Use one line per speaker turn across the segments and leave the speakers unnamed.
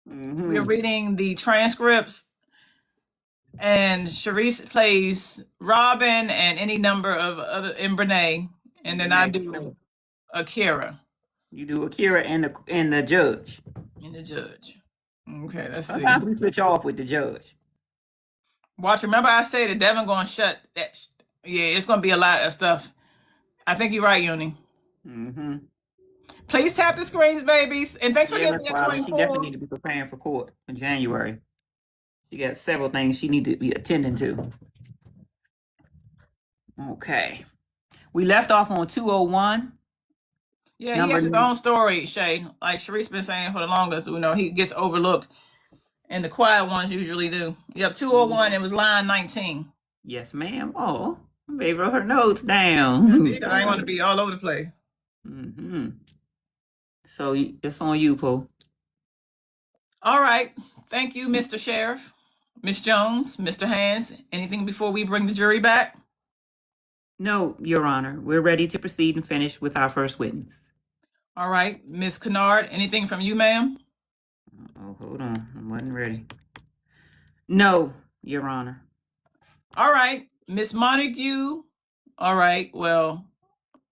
We're reading the transcripts, and Sharice plays Robin and any number of other in Brenay, and then I do Akira.
You do Akira and the judge.
And the judge. Okay, let's see.
Sometimes we switch off with the judge.
Watch, remember I said that Devin gonna shut that. Yeah, it's gonna be a lot of stuff. I think you're right, Uni. Please tap the screens, babies. And thanks for getting me at 24.
She definitely need to be preparing for court in January. She got several things she need to be attending to. Okay. We left off on 201.
Yeah, he has his own story, Shay. Like Sharice been saying for the longest, he gets overlooked. And the quiet ones usually do. Yep, 201, it was line 19.
Yes, ma'am. Oh, baby wrote her notes down.
I didn't want to be all over the place.
So it's on you, Pooh.
All right. Thank you, Mr. Sheriff. Miss Jones, Mr. Hands, anything before we bring the jury back?
No, Your Honor. We're ready to proceed and finish with our first witness.
All right. Miss Kennard, anything from you, ma'am?
Oh, hold on. I wasn't ready. No, Your Honor.
All right. Miss Montague. All right. Well,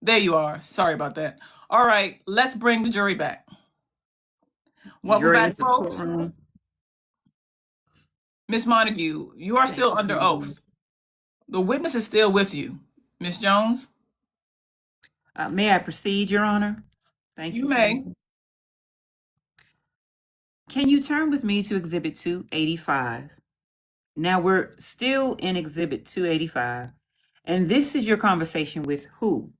there you are. Sorry about that. All right. Let's bring the jury back. Welcome back, folks. Miss Montague, you are still under oath. The witness is still with you. Miss Jones?
May I proceed, Your Honor? Thank you.
You may.
Can you turn with me to Exhibit 285? Now we're still in Exhibit 285, and this is your conversation with who?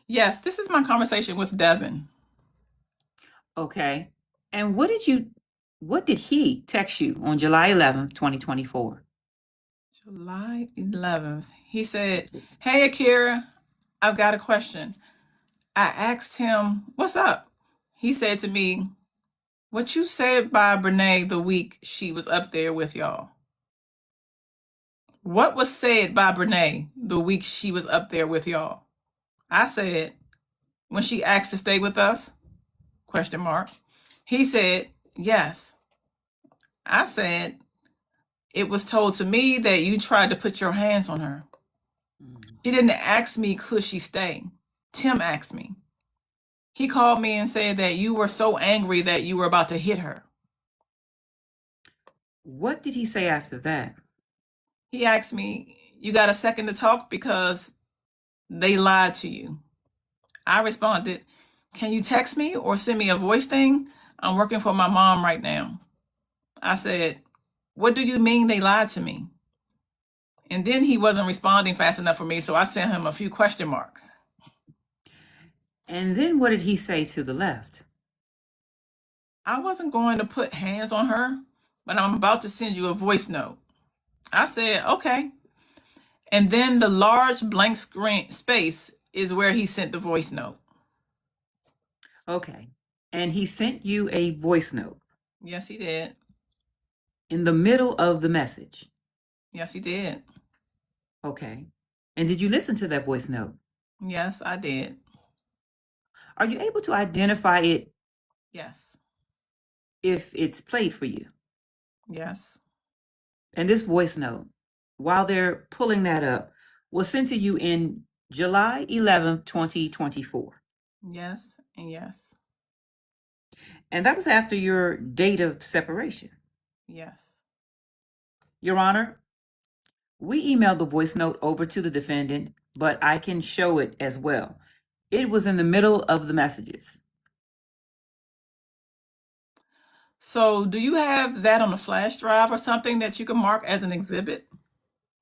Yes, this is my conversation with Devin.
Okay. And what did he text you on July 11th, 2024?
July 11th. He said, "Hey, Akira, I've got a question." I asked him, "What's up?" He said to me, "What you said by Brenay the week she was up there with y'all." What was said by Brenay the week she was up there with y'all? I said, when she asked to stay with us? Question mark. He said, yes. I said, it was told to me that you tried to put your hands on her. She didn't ask me, could she stay? Tim asked me. He called me and said that you were so angry that you were about to hit her.
What did he say after that?
He asked me, you got a second to talk because they lied to you. I responded, can you text me or send me a voice thing? I'm working for my mom right now. I said, what do you mean they lied to me? And then he wasn't responding fast enough for me, so I sent him a few question marks.
And then what did he say to the left?
I wasn't going to put hands on her, but I'm about to send you a voice note. I said, okay. And then the large blank screen space is where he sent the voice note.
Okay. And he sent you a voice note?
Yes, he did.
In the middle of the message?
Yes, he did.
Okay. And did you listen to that voice note?
Yes, I did.
Are you able to identify it?
Yes.
If it's played for you?
Yes.
And this voice note, while they're pulling that up, was sent to you in July 11th, 2024.
Yes, and yes.
And that was after your date of separation.
Yes.
Your Honor, we emailed the voice note over to the defendant, but I can show it as well. It was in the middle of the messages.
So do you have that on a flash drive or something that you can mark as an exhibit?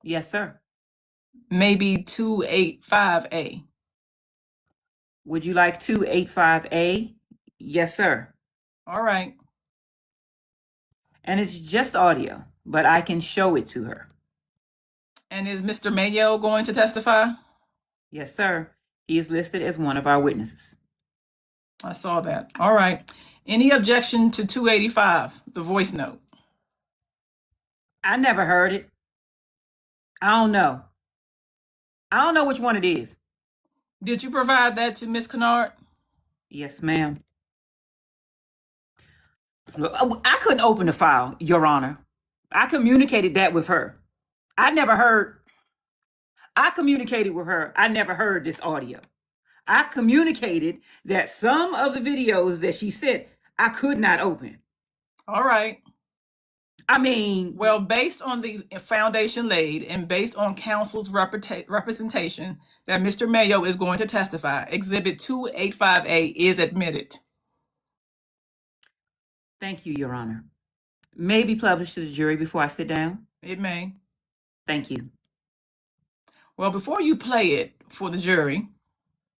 Yes, sir.
Maybe 285A.
Would you like 285A? Yes, sir.
All right.
And it's just audio, but I can show it to her.
And is Mr. Mayo going to testify?
Yes, sir. He is listed as one of our witnesses.
I saw that. All right. Any objection to 285, the voice note?
I never heard it. I don't know which one it is.
Did you provide that to Miss Kennard?
Yes, ma'am. I couldn't open the file, Your Honor. I communicated that with her. I communicated with her. I never heard this audio. I communicated that some of the videos that she sent, I could not open.
All right.
I mean,
Well, based on the foundation laid and based on counsel's representation that Mr. Mayo is going to testify, Exhibit 285A is admitted.
thank you, Your Honor. May it be published to the jury before I sit down?
It may.
Thank you.
Well, before you play it for the jury,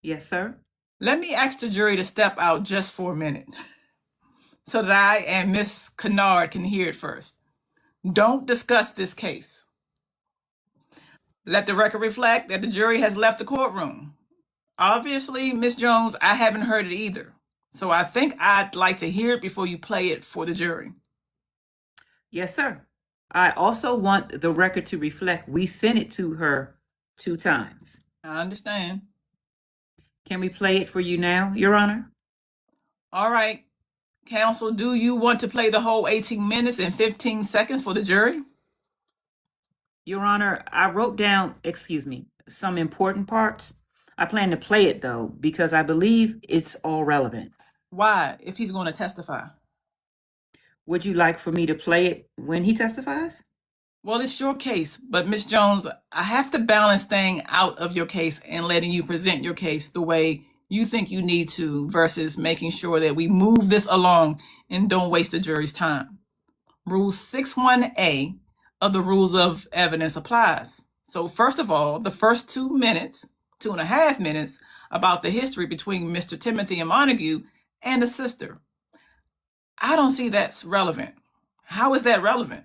Yes, sir.
let me ask the jury to step out just for a minute so that I and Miss Kennard can hear it first. Don't discuss this case. Let the record reflect that the jury has left the courtroom. Obviously, Miss Jones, I haven't heard it either. So I think I'd like to hear it before you play it for the jury.
Yes, sir. I also want the record to reflect we sent it to her 2 times.
I understand.
Can we play it for you now, Your Honor?
All right. Counsel, do you want to play the whole 18 minutes and 15 seconds for the jury?
Your Honor, I wrote down, some important parts. I plan to play it, though, because I believe it's all relevant.
Why, if he's going to testify?
Would you like for me to play it when he testifies?
Well, it's your case, but Miss Jones, I have to balance staying out of your case and letting you present your case the way you think you need to versus making sure that we move this along and don't waste the jury's time. Rule 61A of the Rules of Evidence applies. So first of all, the first 2 minutes, 2.5 minutes, about the history between Mr. Timothy and Montague and the sister. I don't see that's relevant. How is that relevant?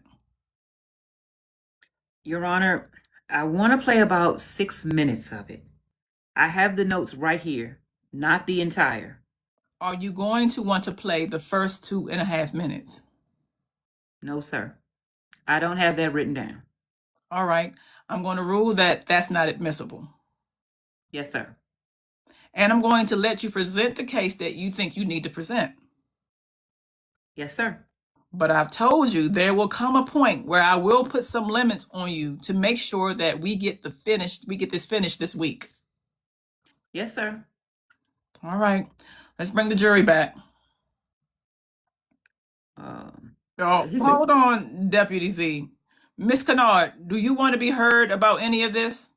Your Honor, I want to play about 6 minutes of it. I have the notes right here, not the entire.
Are you going to want to play the first 2.5 minutes?
No, sir. I don't have that written down.
All right. I'm going to rule that that's not admissible.
Yes, sir.
And I'm going to let you present the case that you think you need to present.
Yes, sir.
But I've told you there will come a point where I will put some limits on you to make sure that we get this finished this week.
Yes, sir.
All right. Let's bring the jury back. Hold on, Deputy Z. Miss Kennard, do you want to be heard about any of this?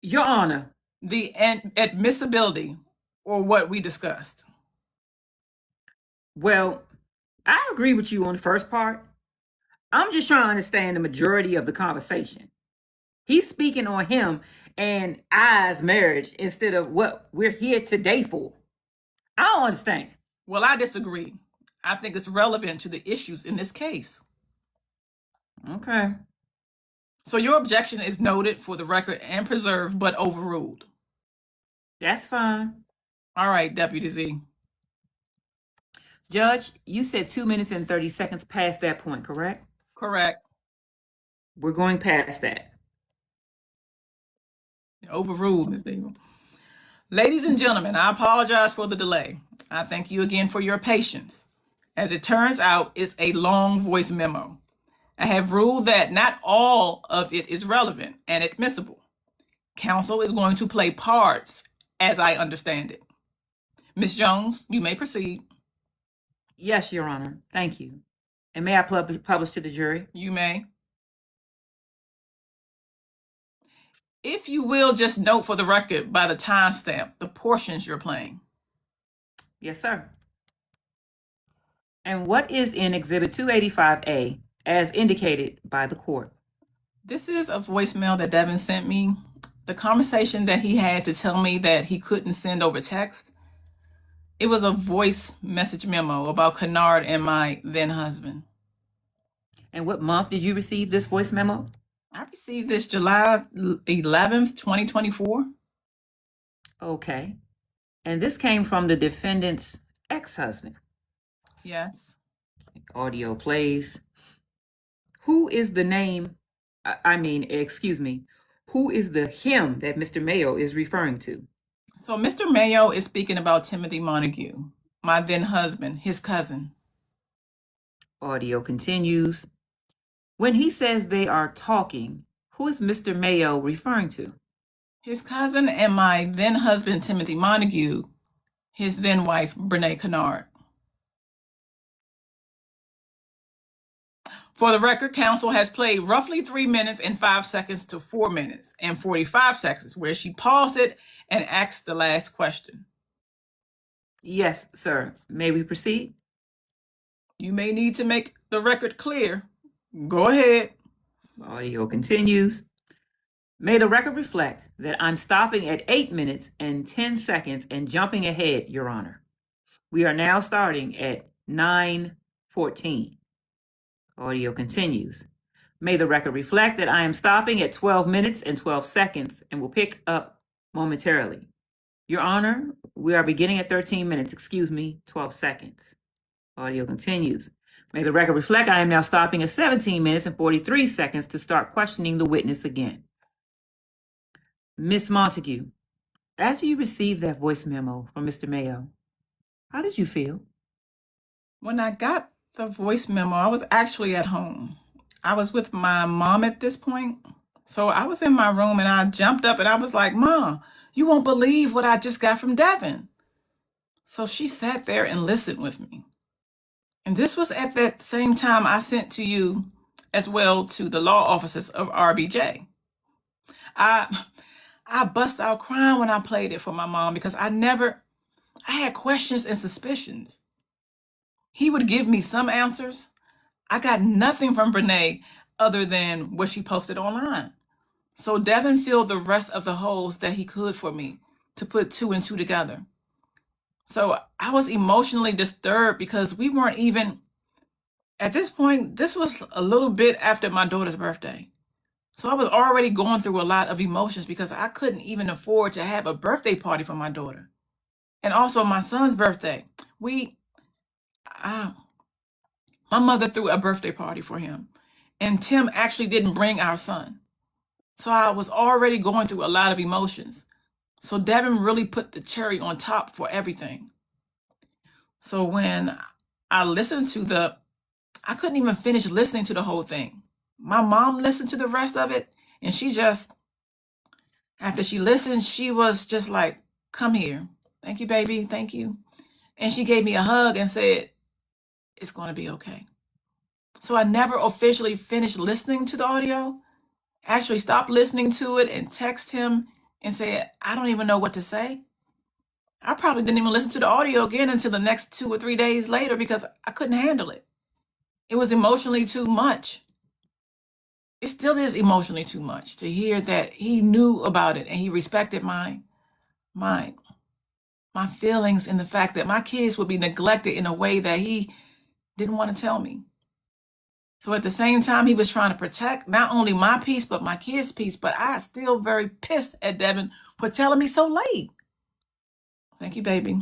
Your Honor.
The admissibility or what we discussed?
Well, I agree with you on the first part. I'm just trying to understand the majority of the conversation. He's speaking on him and I's marriage instead of what we're here today for. I don't understand.
Well, I disagree. I think it's relevant to the issues in this case.
Okay.
So your objection is noted for the record and preserved, but overruled.
That's fine.
All right, Deputy Z.
Judge, you said 2 minutes and 30 seconds past that point, correct?
Correct.
We're going past that.
Overruled, Ms. Dable. Ladies and gentlemen, I apologize for the delay. I thank you again for your patience. As it turns out, it's a long voice memo. I have ruled that not all of it is relevant and admissible. Counsel is going to play parts as I understand it. Ms. Jones, you may proceed.
Yes, Your Honor. Thank you. And may I publish to the jury?
You may. If you will, just note for the record by the timestamp the portions you're playing.
Yes, sir. And what is in Exhibit 285A as indicated by the court?
This is a voicemail that Devin sent me. The conversation that he had to tell me that he couldn't send over text. It was a voice message memo about Kennard and my then husband.
And what month did you receive this voice memo?
I received this July 11th, 2024.
Okay. And this came from the defendant's ex-husband.
Yes.
Audio plays. Who is the name? Who who is the him that Mr. Mayo is referring to?
So Mr. Mayo is speaking about Timothy Montague, my then husband, his cousin.
Audio continues. When he says they are talking, who is Mr. Mayo referring to?
His cousin and my then husband, Timothy Montague, his then wife, Brenay Kennard. For the record, counsel has played roughly 3 minutes and 5 seconds to 4 minutes and 45 seconds, where she paused it and asked the last question.
Yes, sir. May we proceed?
You may need to make the record clear. Go ahead.
Audio continues. May the record reflect that I'm stopping at 8 minutes and 10 seconds and jumping ahead, Your Honor. We are now starting at 9:14. Audio continues. May the record reflect that I am stopping at 12 minutes and 12 seconds and will pick up momentarily. Your Honor, we are beginning at 13 minutes, 12 seconds. Audio continues. May the record reflect I am now stopping at 17 minutes and 43 seconds to start questioning the witness again. Miss Montague, after you received that voice memo from Mr. Mayo, how did you feel?
When I got the voice memo, I was actually at home. I was with my mom at this point. So I was in my room and I jumped up and I was like, Mom, you won't believe what I just got from Devin. So she sat there and listened with me. And this was at that same time I sent to you as well to the law offices of RBJ. I bust out crying when I played it for my mom because I had questions and suspicions. He would give me some answers. I got nothing from Brenay other than what she posted online. So Devin filled the rest of the holes that he could for me to put 2 and 2 together. So I was emotionally disturbed because we weren't even, at this point, this was a little bit after my daughter's birthday. So I was already going through a lot of emotions because I couldn't even afford to have a birthday party for my daughter. And also my son's birthday. My mother threw a birthday party for him. And Tim actually didn't bring our son. So I was already going through a lot of emotions. So Devin really put the cherry on top for everything. So when I listened to I couldn't even finish listening to the whole thing. My mom listened to the rest of it, and after she listened, she was just like, come here. Thank you, baby. Thank you. And she gave me a hug and said, it's going to be okay. So I never officially finished listening to the audio. Actually stopped listening to it and text him and said, I don't even know what to say. I probably didn't even listen to the audio again until the next 2 or 3 days later because I couldn't handle it. It was emotionally too much. It still is emotionally too much to hear that he knew about it and he respected my feelings and the fact that my kids would be neglected in a way that he didn't want to tell me. So at the same time, he was trying to protect not only my peace, but my kids' peace. But I still very pissed at Devin for telling me so late. Thank you, baby.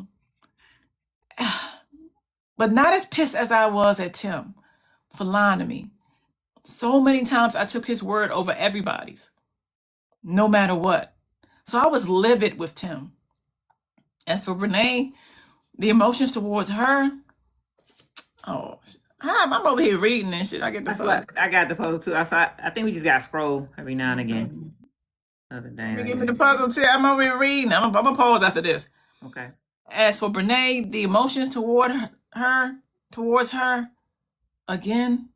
But not as pissed as I was at Tim for lying to me. So many times I took his word over everybody's, no matter what. So I was livid with Tim. As for Brenay, the emotions towards her, I'm over here reading and shit. I get the puzzle.
I got the puzzle too. I think we just got to scroll every now and again.
Give me the puzzle too. I'm over here reading. I'm gonna pause after this.
Okay. As
for Brenay, the emotions towards her, again,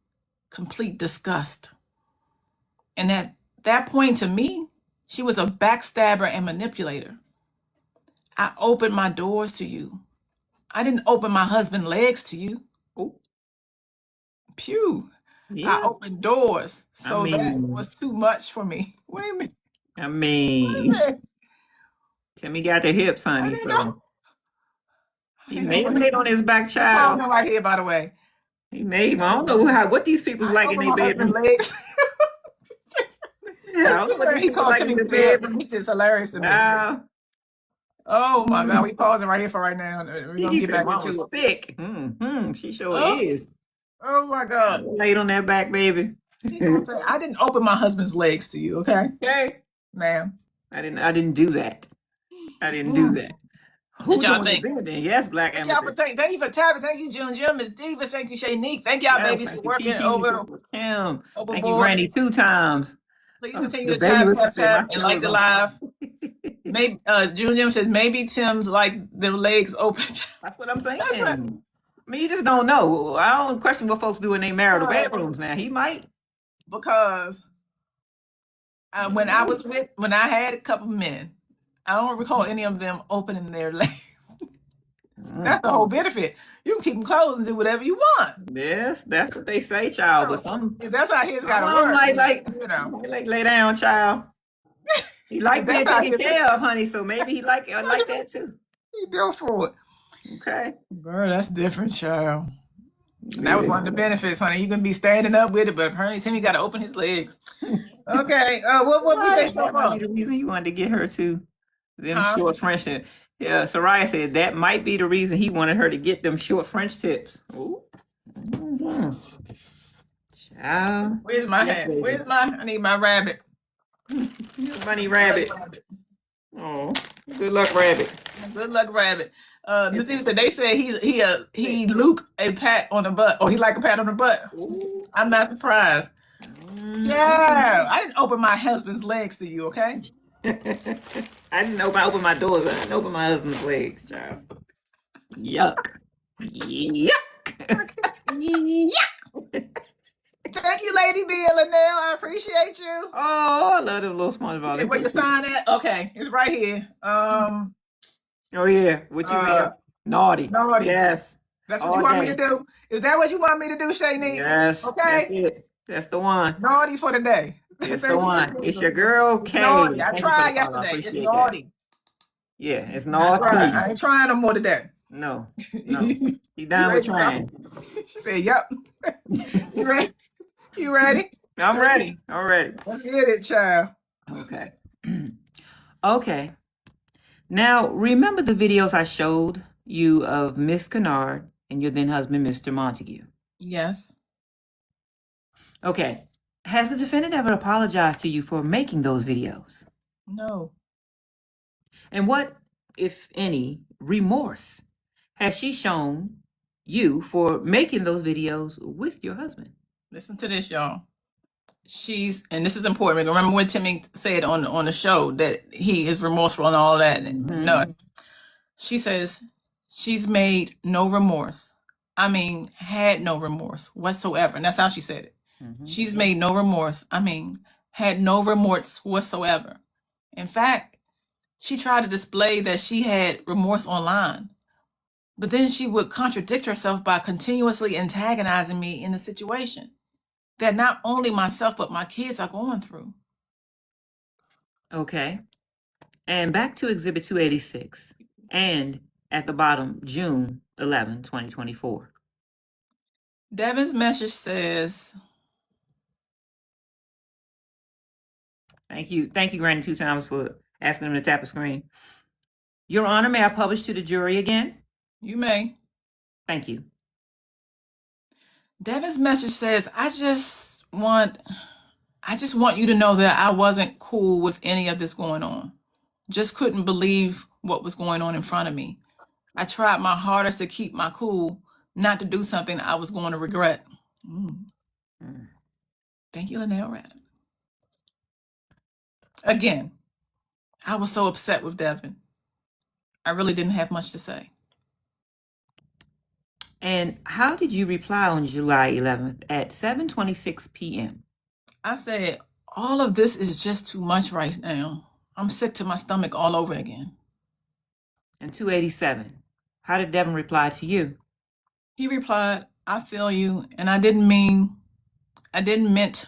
complete disgust. And at that point, to me, she was a backstabber and manipulator. I opened my doors to you. I didn't open my husband's legs to you. Oh. Pew. Yeah. I opened doors. So that was too much for me. Wait a minute.
Timmy got the hips, honey. So he made on his back, child.
Oh, right here, by the way.
He made. I don't know what these people like in their bedroom. Legs.
I don't know what he called Timmy the bedroom. It's just hilarious to me. Oh my God, we pausing right here for right now. We're gonna get back into it.
Thick. She sure is.
Oh my God.
Laid on that back, baby.
I didn't open my husband's legs to you, okay?
Okay.
Ma'am.
I didn't do that. I didn't do that. Who
Did y'all
doing the
think?
bending? Yes, Black
Thank y'all for
Amethyst.
thank you for tapping. Thank you, June Jim, Miss Diva. Thank you, Shanique. Thank y'all,
Yes,
babies, for
thank you,
working
Kiki.
over
Kim. Thank you,
overboard.
Granny, 2 times.
Please continue
The
to
baby
tap,
was
tap,
said my
tap, and
show
like
was
the
on.
live. Maybe June Jim says maybe Tim's like the legs open.
That's what I'm saying.
That's right.
I mean, you just don't know. I don't question what folks do in their marital
Right.
bedrooms now. He might.
Because when I had a couple men, I don't recall any of them opening their legs. That's the whole benefit. You can keep them closed and do whatever you want.
Yes, that's what they say, child. But
If that's how his got to
some
work,
like
you know.
lay down, child. He like being
That's how
taken care of, honey. So maybe he like that too.
He built for it.
Okay.
Girl, that's different, child. That was one of the benefits, honey. You can be standing up with it, but apparently Timmy got to open his legs. Okay. What we think so
That might
far?
be the reason you wanted to get her to them
Huh?
short French tips. Yeah, Soraya said that might be the reason he wanted her to get them short French tips. Ooh. Child.
Where's my hat?
Baby.
I need my rabbit.
Bunny rabbit. Oh, good luck, rabbit.
Good luck, rabbit. Miss Eva said they said he Luke a pat on the butt, or he like a pat on the butt.
Ooh.
I'm not surprised. Yeah, I didn't open my husband's legs to you, okay?
I didn't open my doors. I didn't open my husband's legs, child. Yuck. Yuck.
Yuck. Thank you, Lady B. Linnell. I appreciate you.
Oh, I love them little SpongeBob.
Where your sign at? Okay, it's right here.
Oh yeah, what you mean? Naughty.
Naughty.
Yes.
That's what you want me to do. Is that what you want me to do, Shanique?
Yes.
Okay.
That's it. That's the one.
Naughty for the day.
It's the one. It's your girl, Kay.
Naughty. I tried yesterday. It's naughty.
Yeah, it's naughty.
I ain't trying no more today.
No. You down with trying.
She said, yep. You ready? You ready?
I'm ready. I'm ready.
Let's get it, child.
Okay. Okay. Now, remember the videos I showed you of Miss Kennard and your then husband, Mr. Montague?
Yes.
Okay. Has the defendant ever apologized to you for making those videos?
No.
And what, if any, remorse has she shown you for making those videos with your husband?
Listen to this, y'all. And this is important. Remember when Timmy said on the show that he is remorseful and all that? Mm-hmm. No. She says she's made no remorse. I mean, had no remorse whatsoever. And that's how she said it. Mm-hmm. She's made no remorse. I mean, had no remorse whatsoever. In fact, she tried to display that she had remorse online. But then she would contradict herself by continuously antagonizing me in the situation that not only myself, but my kids are going through.
Okay. And back to Exhibit 286. And at the bottom, June 11, 2024.
Devin's message says...
Thank you, Granny, 2 times for asking them to tap a screen. Your Honor, may I publish to the jury again?
You may.
Thank you.
Devin's message says, I just want you to know that I wasn't cool with any of this going on. Just couldn't believe what was going on in front of me. I tried my hardest to keep my cool, not to do something I was going to regret. Thank you, Linnell Radden. Again, I was so upset with Devin. I really didn't have much to say.
And how did you reply on July 11th at 7:26 p.m.?
I said, all of this is just too much right now. I'm sick to my stomach all over again.
And 287, how did Devin reply to you?
He replied, I feel you, and I didn't meant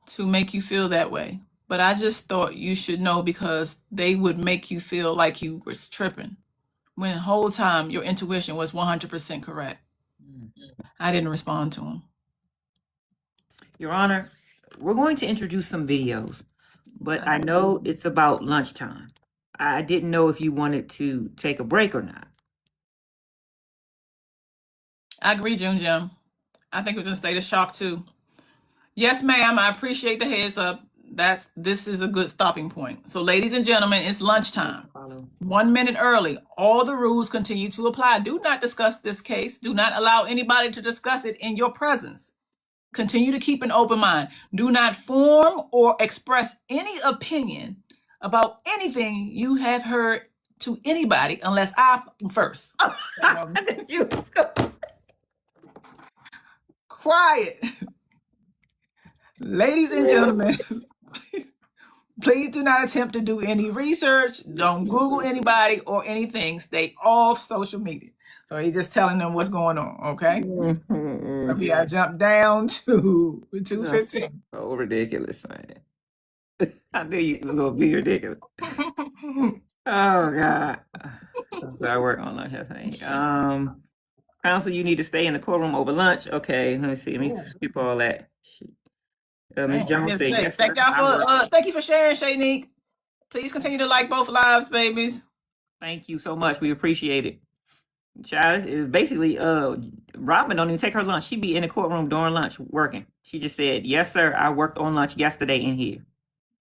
to make you feel that way, but I just thought you should know because they would make you feel like you were tripping, when the whole time your intuition was 100% correct. I didn't respond to him.
Your Honor, we're going to introduce some videos, but I know it's about lunchtime. I didn't know if you wanted to take a break or not.
I agree, June Jim. I think it was in a state of shock too. Yes, ma'am, I appreciate the heads up. this is a good stopping point. So, ladies and gentlemen, it's lunchtime. 1 minute early. All the rules continue to apply. Do not discuss this case. Do not allow anybody to discuss it in your presence. Continue to keep an open mind. Do not form or express any opinion about anything you have heard to anybody unless I first. Quiet. Ladies and gentlemen, please do not attempt to do any research. Don't Google anybody or anything. Stay off social media. So he's just telling them what's going on, okay? So we gotta jump down to 2:15.
So ridiculous, man. I knew you was gonna be ridiculous. Oh God. So I work on that thing. Counsel, you need to stay in the courtroom over lunch. Okay, let me see. Let me skip all that. Ms. Jones said yes.
Thank y'all for thank you for sharing, Shanique. Please continue to like both lives, babies.
Thank you so much. We appreciate it. Child, is basically Robin don't even take her lunch. She be in the courtroom during lunch working. She just said, yes, sir, I worked on lunch yesterday in here.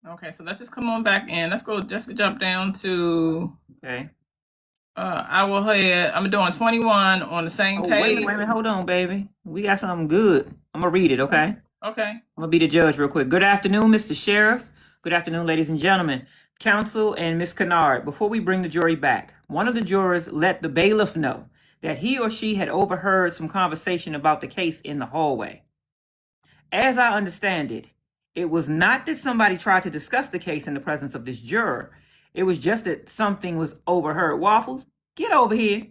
Okay, so let's just come on back in. Let's go just jump down to I will head. I'm doing 21 on the same page.
Wait a minute, hold on, baby. We got something good. I'm gonna read it, okay?
Okay.
I'm gonna be the judge real quick. Good afternoon, Mr. Sheriff. Good afternoon, ladies and gentlemen. Counsel and Ms. Kennard, before we bring the jury back, one of the jurors let the bailiff know that he or she had overheard some conversation about the case in the hallway. As I understand it, it was not that somebody tried to discuss the case in the presence of this juror. It was just that something was overheard. Waffles, get over here.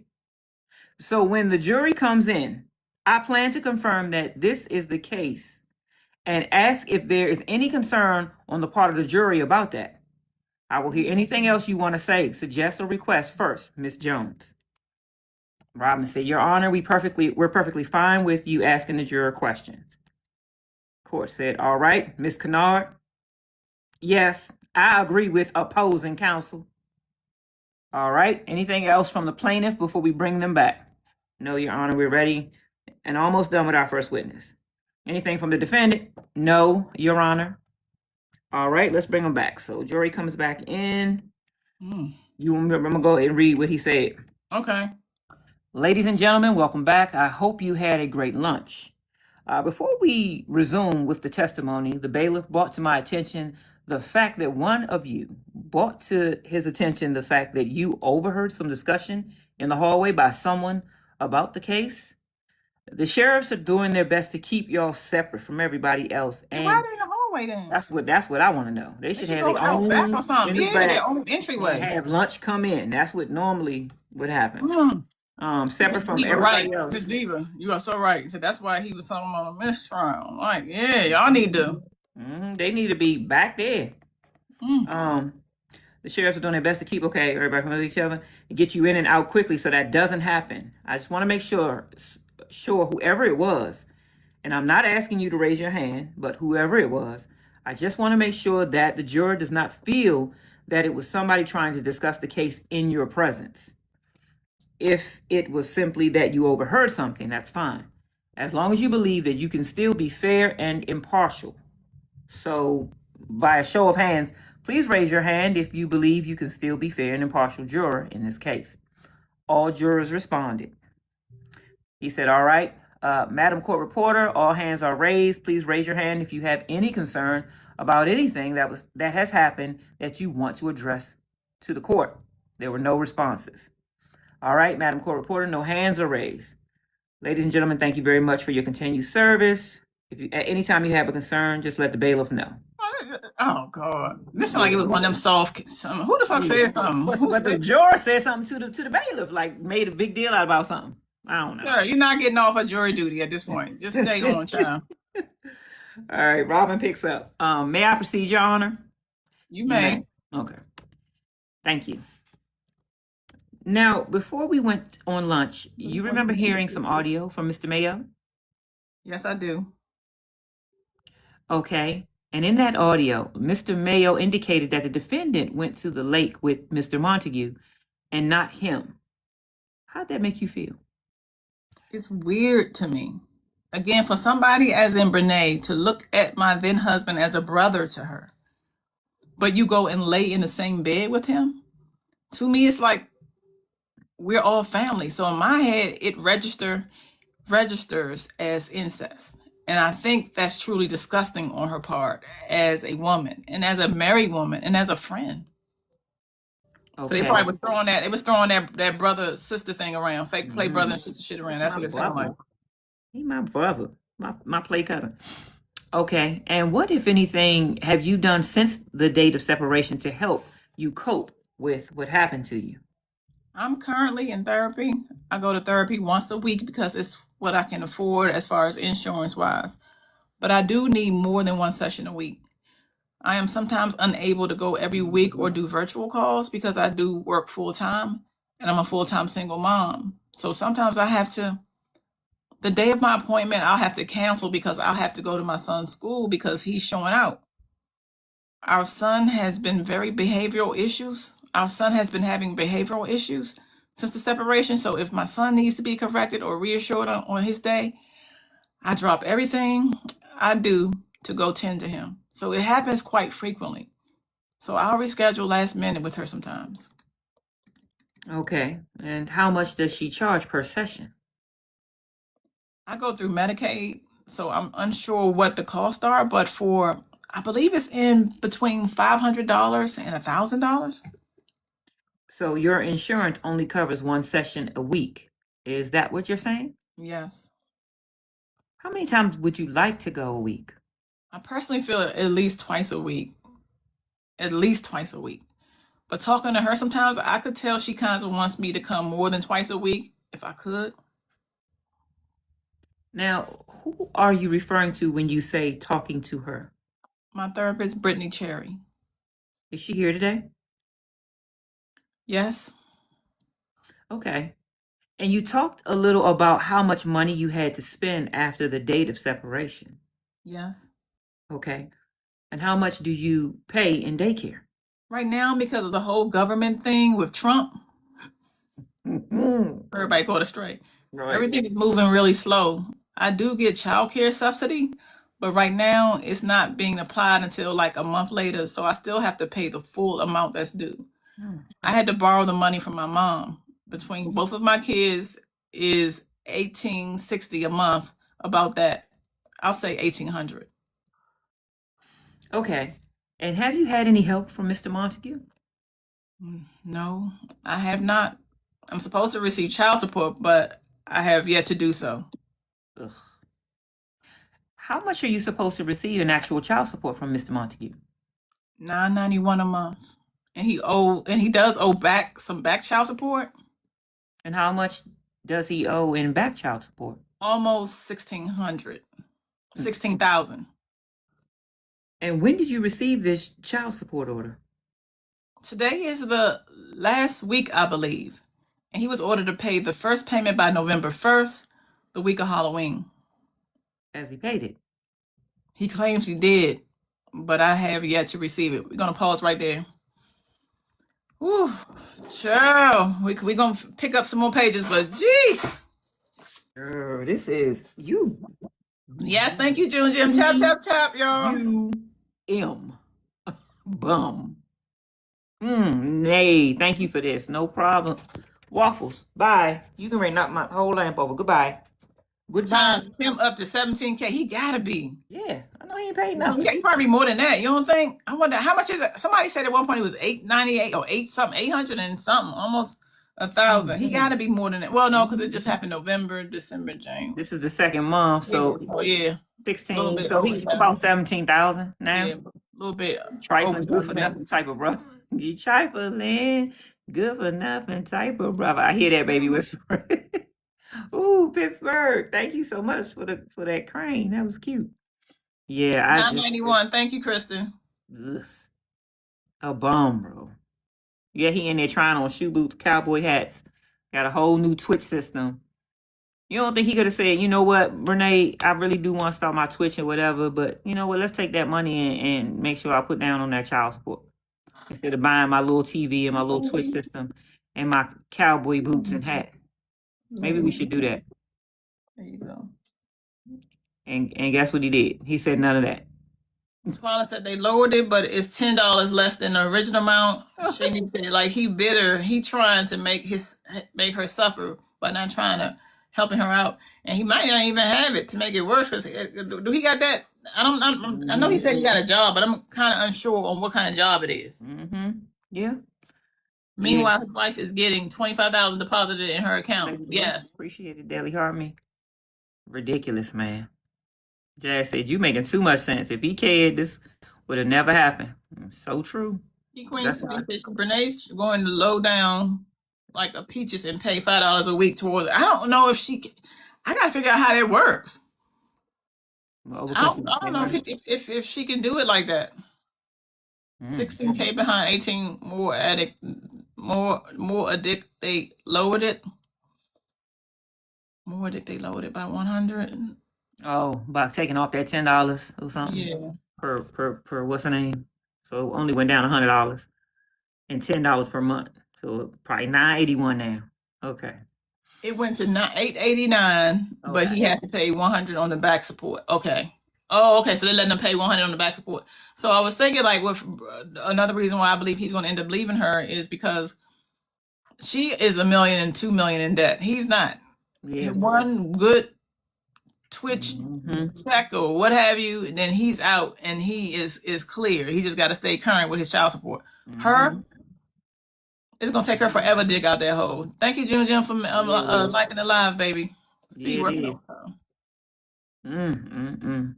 So when the jury comes in, I plan to confirm that this is the case and ask if there is any concern on the part of the jury about that. I will hear anything else you want to say, suggest, or request first, Ms. Jones. Robin said, Your Honor, we're perfectly fine with you asking the juror questions. Court said, all right, Ms. Kennard. Yes, I agree with opposing counsel. All right, anything else from the plaintiff before we bring them back? No, Your Honor, we're ready and almost done with our first witness. Anything from the defendant? No, Your Honor. All right, let's bring them back. So jury comes back in. I'm gonna go ahead and read what he said.
Okay.
Ladies and gentlemen, welcome back. I hope you had a great lunch. Before we resume with the testimony, the bailiff brought to my attention the fact that one of you brought to his attention the fact that you overheard some discussion in the hallway by someone about the case. The sheriffs are doing their best to keep y'all separate from everybody else. And
why are they in the hallway then?
That's what I want to know. They should have their own
back or something. Their own entryway.
Have lunch come in. That's what normally would happen. Separate from everybody else.
Miss Diva, you are so right. So that's why he was talking about a mistrial. Like, yeah, y'all need to.
They need to be back there. The sheriffs are doing their best to keep everybody from each other and get you in and out quickly so that doesn't happen. I just want to make sure whoever it was, and I'm not asking you to raise your hand, but whoever it was, I just want to make sure that the juror does not feel that it was somebody trying to discuss the case in your presence. If it was simply that you overheard something, that's fine. As long as you believe that you can still be fair and impartial. So, by a show of hands, please raise your hand if you believe you can still be fair and impartial juror in this case. All jurors responded. He said, all right, Madam Court Reporter, all hands are raised. Please raise your hand if you have any concern about anything that has happened that you want to address to the court. There were no responses. All right, Madam Court Reporter, no hands are raised. Ladies and gentlemen, thank you very much for your continued service. At any time you have a concern, just let the bailiff know.
Oh, God. This sounds like it was one of them soft... Who the fuck said something?
But the juror said something to the bailiff, like made a big deal out about something. I don't know.
Sure, you're not getting off of jury duty at this point. Just stay on, child.
All right, Robin picks up. May I proceed, Your Honor?
You may.
Okay. Thank you. Now, before we went on lunch, you remember hearing some audio from Mr. Mayo?
Yes, I do.
Okay. And in that audio, Mr. Mayo indicated that the defendant went to the lake with Mr. Montague and not him. How'd that make you feel?
It's weird to me. Again, for somebody as in Brenay to look at my then husband as a brother to her but you go and lay in the same bed with him, to me, it's like we're all family. So in my head, it registers as incest. And I think that's truly disgusting on her part as a woman and as a married woman and as a friend. So they
Okay.
probably was throwing that. It was throwing that brother sister thing around, fake play brother and sister shit around. That's what it sounded like.
He my brother, my play cousin. Okay. And what, if anything, have you done since the date of separation to help you cope with what happened to you?
I'm currently in therapy. I go to therapy once a week because it's what I can afford as far as insurance wise. But I do need more than one session a week. I am sometimes unable to go every week or do virtual calls because I do work full time and I'm a full time single mom. So sometimes I have to, the day of my appointment, I'll have to cancel because I'll have to go to my son's school because he's showing out. Our son has been very behavioral issues. Our son has been having behavioral issues since the separation. So if my son needs to be corrected or reassured on his day, I drop everything I do to go tend to him. So it happens quite frequently. So I'll reschedule last minute with her sometimes.
Okay. And how much does she charge per session?
I go through Medicaid, so I'm unsure what the costs are, but I believe it's in between $500 and $1,000.
So your insurance only covers one session a week. Is that what you're saying?
Yes.
How many times would you like to go a week?
I personally feel at least twice a week. At least twice a week. But talking to her sometimes, I could tell she kind of wants me to come more than twice a week if I could.
Now, who are you referring to when you say talking to her?
My therapist, Brenay Cherry.
Is she here today?
Yes.
Okay. And you talked a little about how much money you had to spend after the date of separation.
Yes.
Okay. And how much do you pay in daycare?
Right now, because of the whole government thing with Trump, everybody caught astray.
Right.
Everything is moving really slow. I do get child care subsidy, but right now it's not being applied until like a month later. So I still have to pay the full amount that's due. I had to borrow the money from my mom. Between both of my kids is $1,860 a month. About that, I'll say $1,800.
Okay. And have you had any help from Mr. Montague?
No, I have not. I'm supposed to receive child support, but I have yet to do so.
Ugh. How much are you supposed to receive in actual child support from Mr. Montague?
$991 a month, and he does owe back some back child support.
And how much does he owe in back child support?
Almost 1,600, 16,000.
And when did you receive this child support order?
Today is the last week, I believe, and he was ordered to pay the first payment by November 1st, the week of Halloween.
Has he paid it?
He claims he did, but I have yet to receive it. We're gonna pause right there. Whew, child, we're gonna pick up some more pages, but jeez.
This is you.
Yes, thank you, June Jim. Tap, tap, tap, y'all.
U-M. Bum. Nay, thank you for this. No problem. Waffles, bye. You can ready knock my whole lamp over. Goodbye. Goodbye.
Time him up to 17K. He gotta be.
Yeah, I know he ain't paid nothing.
He probably more than that. You don't think? I wonder how much is it? Somebody said at one point it was $898 or 800 and something, almost 1,000. He gotta be more than that. Well, no, because it just happened November, December, January.
This is the second month, so
yeah,
16. So he's about 17,000 now.
Yeah, a little bit.
Trifling, good for nothing type of brother. You trifling, good for nothing type of brother. I hear that baby whisper. Ooh, Pittsburgh. Thank you so much for that crane. That was cute. Yeah,
$991. Thank you, Kristen.
Ugh. A bum, bro. Yeah, he in there trying on shoe boots, cowboy hats. Got a whole new Twitch system. You don't think he could have said, you know what, Brenay, I really do want to start my Twitch and whatever, but you know what, let's take that money and make sure I put down on that child support. Instead of buying my little TV and my little Twitch system and my cowboy boots and hat. Maybe we should do that.
There you go.
And guess what he did? He said none of that.
Twyla said they lowered it, but it's $10 less than the original amount. Shani said, like, he bitter. He trying to make her suffer, but not trying to helping her out. And he might not even have it to make it worse. Because do he got that? I know he said he got a job, but I'm kind of unsure on what kind of job it is.
Mm-hmm. Yeah.
Meanwhile, his wife is getting $25,000 deposited in her account. Yes.
Appreciate it, Deli Harmony. Ridiculous, man. Jazz said, you making too much sense. If he cared, this would have never happened. So true.
Brenay's going to low down like a peaches and pay $5 a week towards it. I don't know if I got to figure out how that works. Well, I don't know if she can do it like that. 16K behind 18, more addict. They lowered it. More addict, they lowered it by 100.
Oh, about taking off that $10 or something.
Yeah.
Per what's her name? So it only went down $100 and $10 per month. So probably $981 now. Okay.
It went to $889, but he had to pay $100 on the back support. Okay. Oh, okay. So they're letting him pay $100 on the back support. So I was thinking, like, with another reason why I believe he's going to end up leaving her is because she is $1 million and $2 million in debt. He's not. Yeah. One good Twitch check or what have you, and then he's out and he is clear. He just got to stay current with his child support. Her, it's gonna take her forever to dig out that hole. Thank you, Jim, for liking the live, baby. See you working on.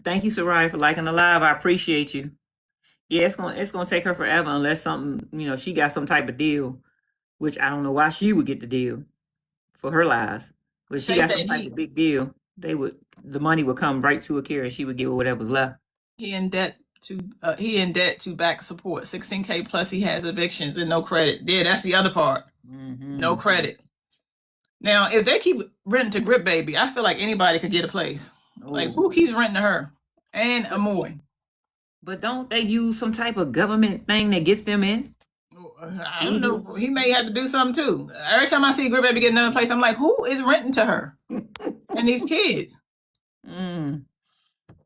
Thank you, Soraya, for liking the live. I appreciate you. Yeah, it's gonna take her forever unless something, she got some type of deal, which I don't know why she would get the deal for her lies. But she got some type of big deal. The money would come right to Akira. She would give her whatever's left.
He in debt to back support. 16K plus he has evictions and no credit. Yeah, that's the other part. No credit. Now, if they keep renting to Grip Baby, I feel like anybody could get a place. Like, who keeps renting to her? And Amoy.
But don't they use some type of government thing that gets them in?
I don't know. He may have to do something too. Every time I see Grip Baby get another place, I'm like, who is renting to her? And these kids.
The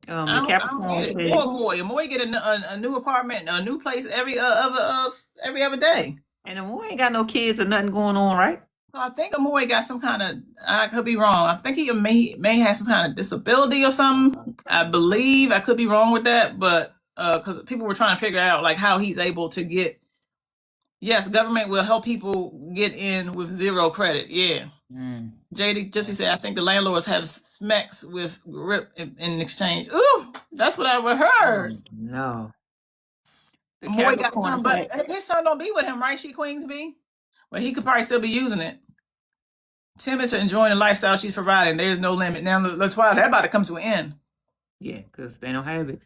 Capricorn said,
Amoy get a new apartment, a new place every other day.
And Amoy ain't got no kids or nothing going on, right?
So I think Amoy got some kind of, I could be wrong. I think he may have some kind of disability or something. I believe. I could be wrong with that, but because people were trying to figure out like how he's able to get. Yes, government will help people get in with zero credit. Yeah. JD Gypsy said, I think the landlords have smacks with Grip in exchange. Ooh, that's what I heard.
No.
Boy got some, but his son don't be with him, right? She Queens be? Well, he could probably still be using it. Tim is enjoying the lifestyle she's providing. There's no limit. Now, that's why that's about to come to an end.
Yeah, because they don't have it.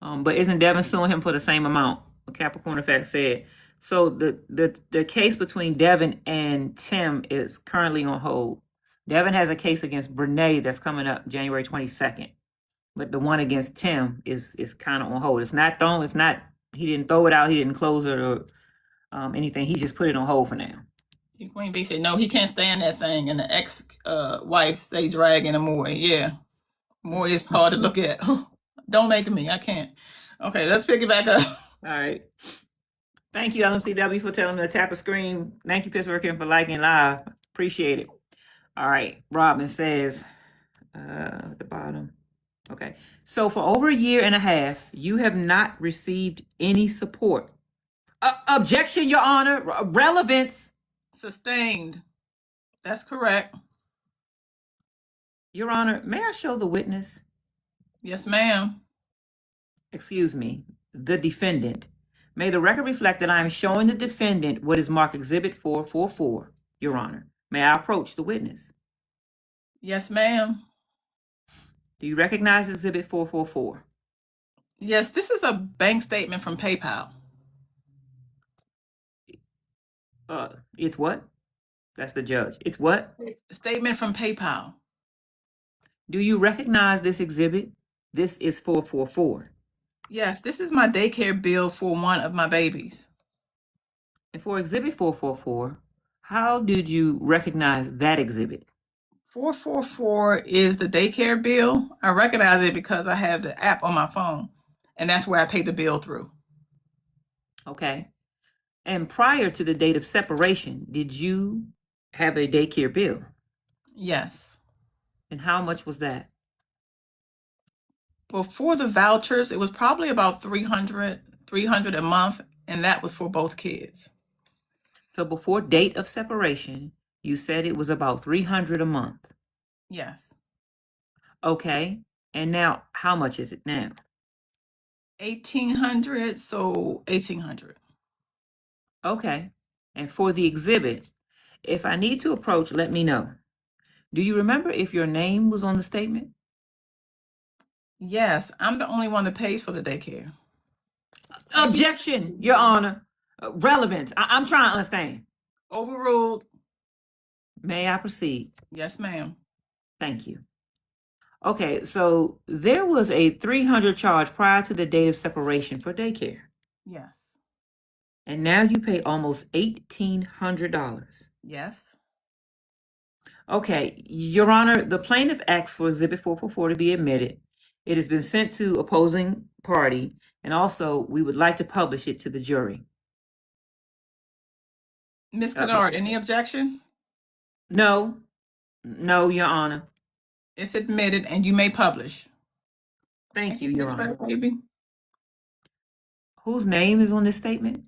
But isn't Devin suing him for the same amount? Capricorn Effect said. So the case between Devin and Tim is currently on hold. Devin has a case against Brenay that's coming up January 22nd. But the one against Tim is kind of on hold. It's not thrown. It's not. He didn't throw it out. He didn't close it or anything. He just put it on hold for now.
Queen B said, no, he can't stand that thing. And the ex-wife stay dragging him more. Yeah. More is hard to look at. Don't make me. I can't. Okay, let's pick it back up.
All right. Thank you, LMCW, for telling me to tap a screen. Thank you, Pittsburgh, for liking live. Appreciate it. All right. Robin says, at the bottom. Okay. So for over a year and a half, you have not received any support. Objection, Your Honor. Relevance.
Sustained. That's correct.
Your Honor, may I show the witness?
Yes, ma'am.
Excuse me. The defendant. May the record reflect that I am showing the defendant what is marked Exhibit 444, Your Honor. May I approach the witness?
Yes, ma'am.
Do you recognize Exhibit 444?
Yes, this is a bank statement from PayPal.
It's what? That's the judge. It's what?
Statement from PayPal.
Do you recognize this exhibit? This is 444.
Yes, this is my daycare bill for one of my babies.
And for Exhibit 444, how did you recognize that exhibit?
444 is the daycare bill. I recognize it because I have the app on my phone, and that's where I pay the bill through.
Okay. And prior to the date of separation, did you have a daycare bill?
Yes.
And how much was that?
Before the vouchers, it was probably about 300 a month, and that was for both kids.
So before date of separation, you said it was about $300 a month.
Yes.
Okay. And now, how much is it now?
1,800, so 1,800.
Okay. And for the exhibit, if I need to approach, let me know. Do you remember if your name was on the statement?
Yes, I'm the only one that pays for the daycare.
Objection, Your Honor. Relevance. I'm trying to understand.
Overruled.
May I proceed?
Yes, ma'am.
Thank you. Okay, so there was a $300 charge prior to the date of separation for daycare.
Yes.
And now you pay almost $1,800.
Yes.
Okay, Your Honor, the plaintiff asks for Exhibit 444 to be admitted. It has been sent to opposing party, and also we would like to publish it to the jury.
Ms. Kennard, any objection?
No, Your Honor.
It's admitted, and you may publish.
Thank you, Your
Ms.
Honor.
Baby.
Whose name is on this statement?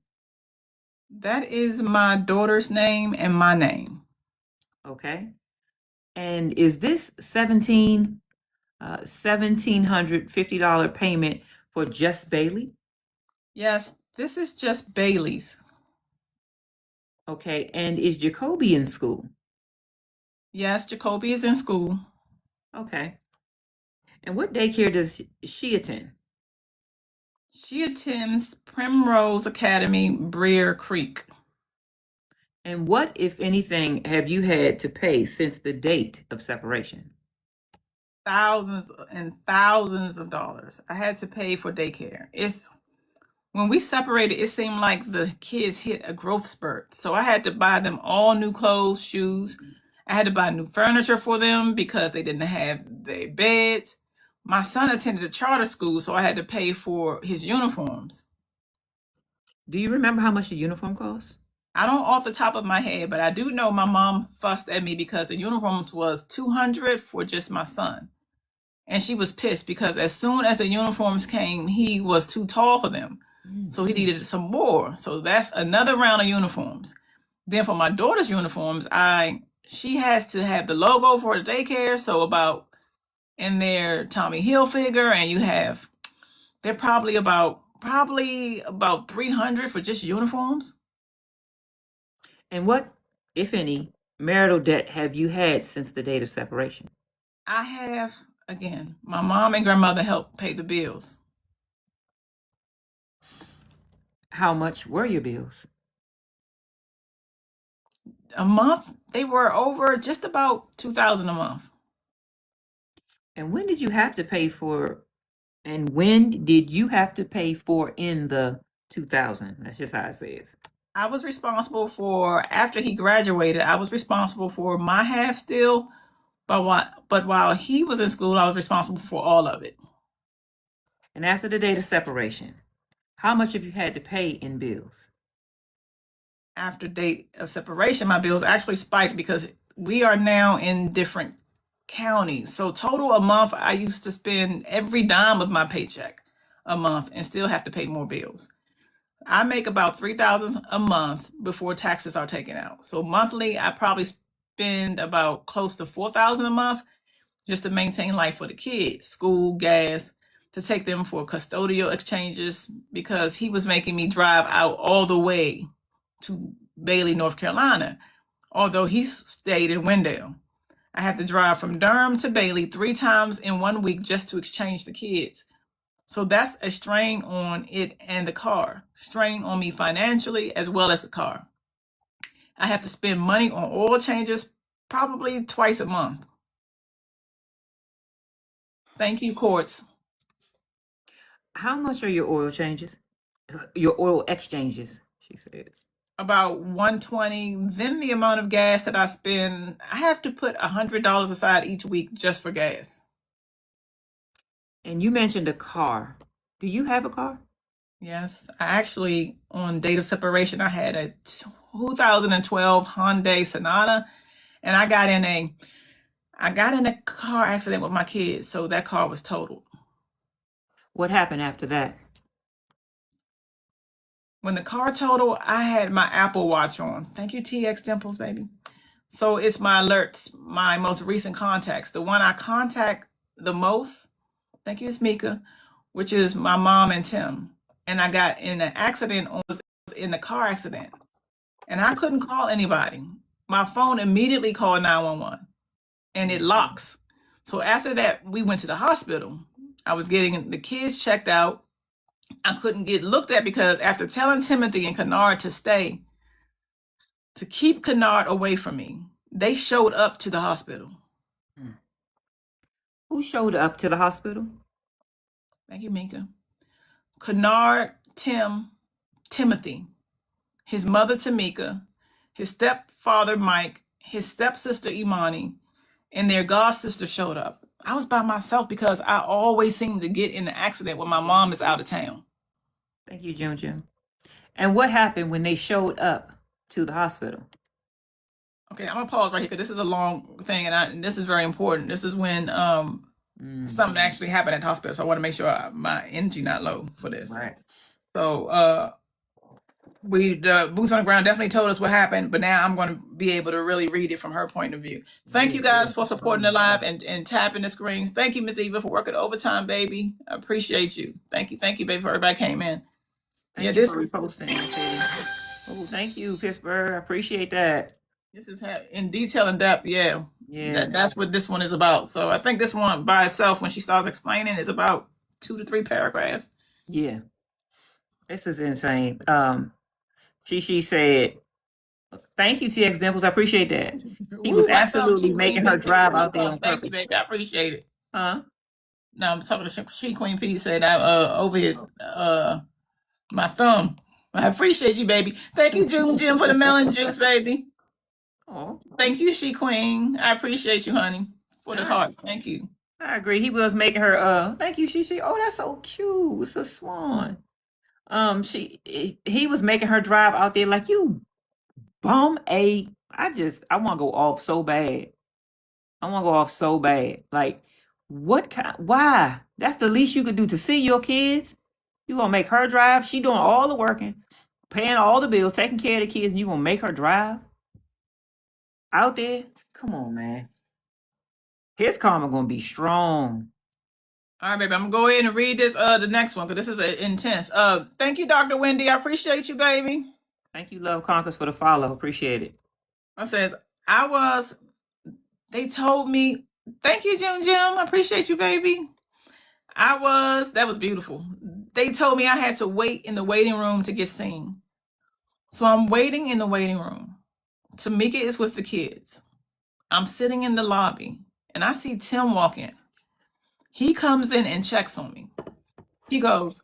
That is my daughter's name and my name.
Okay. And is this $1,750 payment for just Bailey?
Yes, this is just Bailey's.
Okay. And is Jacoby in school?
Yes, Jacoby is in school.
Okay. And what daycare does she attend?
She attends Primrose Academy, Brier Creek.
And what, if anything, have you had to pay since the date of separation?
Thousands and thousands of dollars. I had to pay for daycare. When we separated, it seemed like the kids hit a growth spurt. So I had to buy them all new clothes, shoes. I had to buy new furniture for them because they didn't have their beds. My son attended a charter school, so I had to pay for his uniforms.
Do you remember how much the uniform cost?
I don't off the top of my head, but I do know my mom fussed at me because the uniforms was $200 for just my son. And she was pissed because as soon as the uniforms came, he was too tall for them. So he needed some more. So that's another round of uniforms. Then for my daughter's uniforms, she has to have the logo for the daycare. So about in their Tommy Hilfiger, and they're probably about 300 for just uniforms.
And what, if any, marital debt have you had since the date of separation?
I have, again, my mom and grandmother helped pay the bills.
How much were your bills?
A month, they were over just about $2,000 a month.
And when did you have to pay for, and when did you have to pay for in the 2000? That's just how it says.
I was responsible for, after he graduated, I was responsible for my half still, but while he was in school, I was responsible for all of it.
And after the date of separation, how much have you had to pay in bills?
After date of separation, my bills actually spiked because we are now in different counties. So total a month, I used to spend every dime of my paycheck a month and still have to pay more bills. I make about $3,000 a month before taxes are taken out. So monthly, I probably spend about close to $4,000 a month just to maintain life for the kids, school, gas, to take them for custodial exchanges, because he was making me drive out all the way to Bailey, North Carolina, although he stayed in Wendell. I have to drive from Durham to Bailey 3 times in 1 week just to exchange the kids. So that's a strain on it and the car, strain on me financially as well as the car. I have to spend money on oil changes probably twice a month. Thank you, courts.
How much are your oil changes? Your oil exchanges, she said.
about 120. Then the amount of gas that I spend, I have to put $100 aside each week just for gas.
And you mentioned a car. Do you have a car?
Yes, I actually, on date of separation, I had a 2012 Hyundai Sonata, and I got in a car accident with my kids, so that car was totaled.
What happened after that?
When the car totaled, I had my Apple Watch on. Thank you, TX Dimples, baby. So it's my alerts, my most recent contacts. The one I contact the most, thank you, it's Mika, which is my mom and Tim. And I got in an accident, was in the car accident. And I couldn't call anybody. My phone immediately called 911 and it locks. So after that, we went to the hospital. I was getting the kids checked out. I couldn't get looked at because after telling Timothy and Kennard to stay, to keep Kennard away from me, they showed up to the hospital.
Who showed up to the hospital?
Thank you, Mika. Kennard, Timothy, his mother Tamika, his stepfather Mike, his stepsister Imani, and their god sister showed up. I was by myself because I always seem to get in an accident when my mom is out of town.
Thank you, Jim. And what happened when they showed up to the hospital?
Okay, I'm gonna pause right here because this is a long thing, and this is very important. This is when something actually happened at the hospital, so I want to make sure my energy not low for this.
Right.
So the boots on the ground definitely told us what happened, but now I'm going to be able to really read it from her point of view. Thank you guys for supporting the live and tapping the screens. Thank you, Miss Eva, for working overtime, baby. I appreciate you. Thank you, baby, for everybody came in.
Thank you for reposting. Oh, thank you, Pittsburgh. I appreciate that.
This is in detail and depth. Yeah. That's what this one is about. So I think this one by itself, when she starts explaining, is about 2 to 3 paragraphs.
Yeah. This is insane. She said, thank you, TX Dimples. I appreciate that. He was absolutely making her drive out there on purpose.
Thank you, baby. I appreciate it.
Huh?
No, I'm talking to She Queen P said I over here my thumb. I appreciate you, baby. Thank you, Jim, for the melon juice, baby.
Oh.
Thank you, She Queen. I appreciate you, honey, for the heart. Thank you.
I agree. He was making her thank you, She. Oh, that's so cute. It's a swan. He was making her drive out there like, you bum a. I want to go off so bad. Like, why? That's the least you could do to see your kids. You gonna make her drive? She doing all the working, paying all the bills, taking care of the kids, and you gonna make her drive out there? Come on, man. His karma gonna be strong.
All right, baby. I'm gonna go ahead and read this the next one because this is intense. Thank you, Dr. Wendy. I appreciate you, baby.
Thank you, Love Conquers, for the follow. Appreciate it.
It says they told me, thank you, Jim. I appreciate you, baby. That was beautiful. They told me I had to wait in the waiting room to get seen. So I'm waiting in the waiting room. Tamika is with the kids. I'm sitting in the lobby and I see Tim walk in. He comes in and checks on me. He goes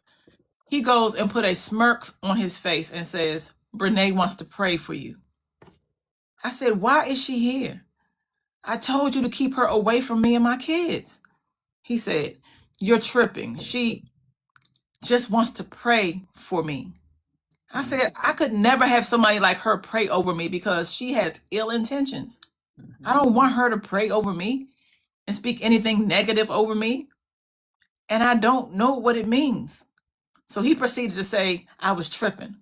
and put a smirk on his face and says, Brenay wants to pray for you. I said, why is she here? I told you to keep her away from me and my kids. He said, you're tripping. She just wants to pray for me. I said, I could never have somebody like her pray over me because she has ill intentions. I don't want her to pray over me and speak anything negative over me. And I don't know what it means. So he proceeded to say I was tripping.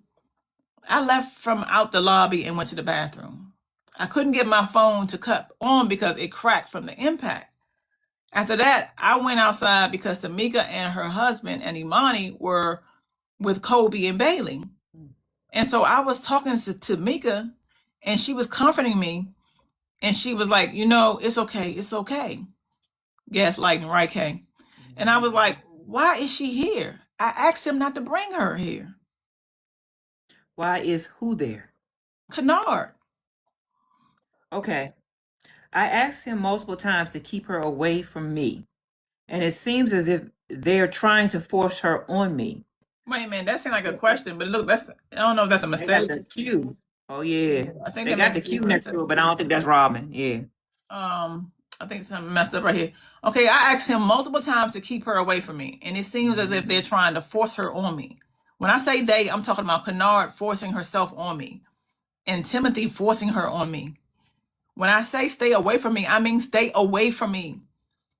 I left from out the lobby and went to the bathroom. I couldn't get my phone to cut on because it cracked from the impact. After that, I went outside because Tamika and her husband and Imani were with Kobe and Bailey. And so I was talking to Tamika and she was comforting me. And she was like, it's okay. It's okay. Gaslighting, right, Kay? And I was like, why is she here? I asked him not to bring her here.
Why is who there?
Kennard.
Okay. I asked him multiple times to keep her away from me. And it seems as if they're trying to force her on me.
Wait a minute, that seemed like a question, but look, I don't know if that's a
They got
mistake.
the Q. Oh yeah,
I think
they
that
got
meant
the
to be
Q
right
next
there.
to it, but I don't think that's Robin. Yeah.
I think something messed up right here. Okay, I asked him multiple times to keep her away from me, and it seems as if they're trying to force her on me. When I say they, I'm talking about Kennard forcing herself on me, and Timothy forcing her on me. When I say stay away from me, I mean stay away from me.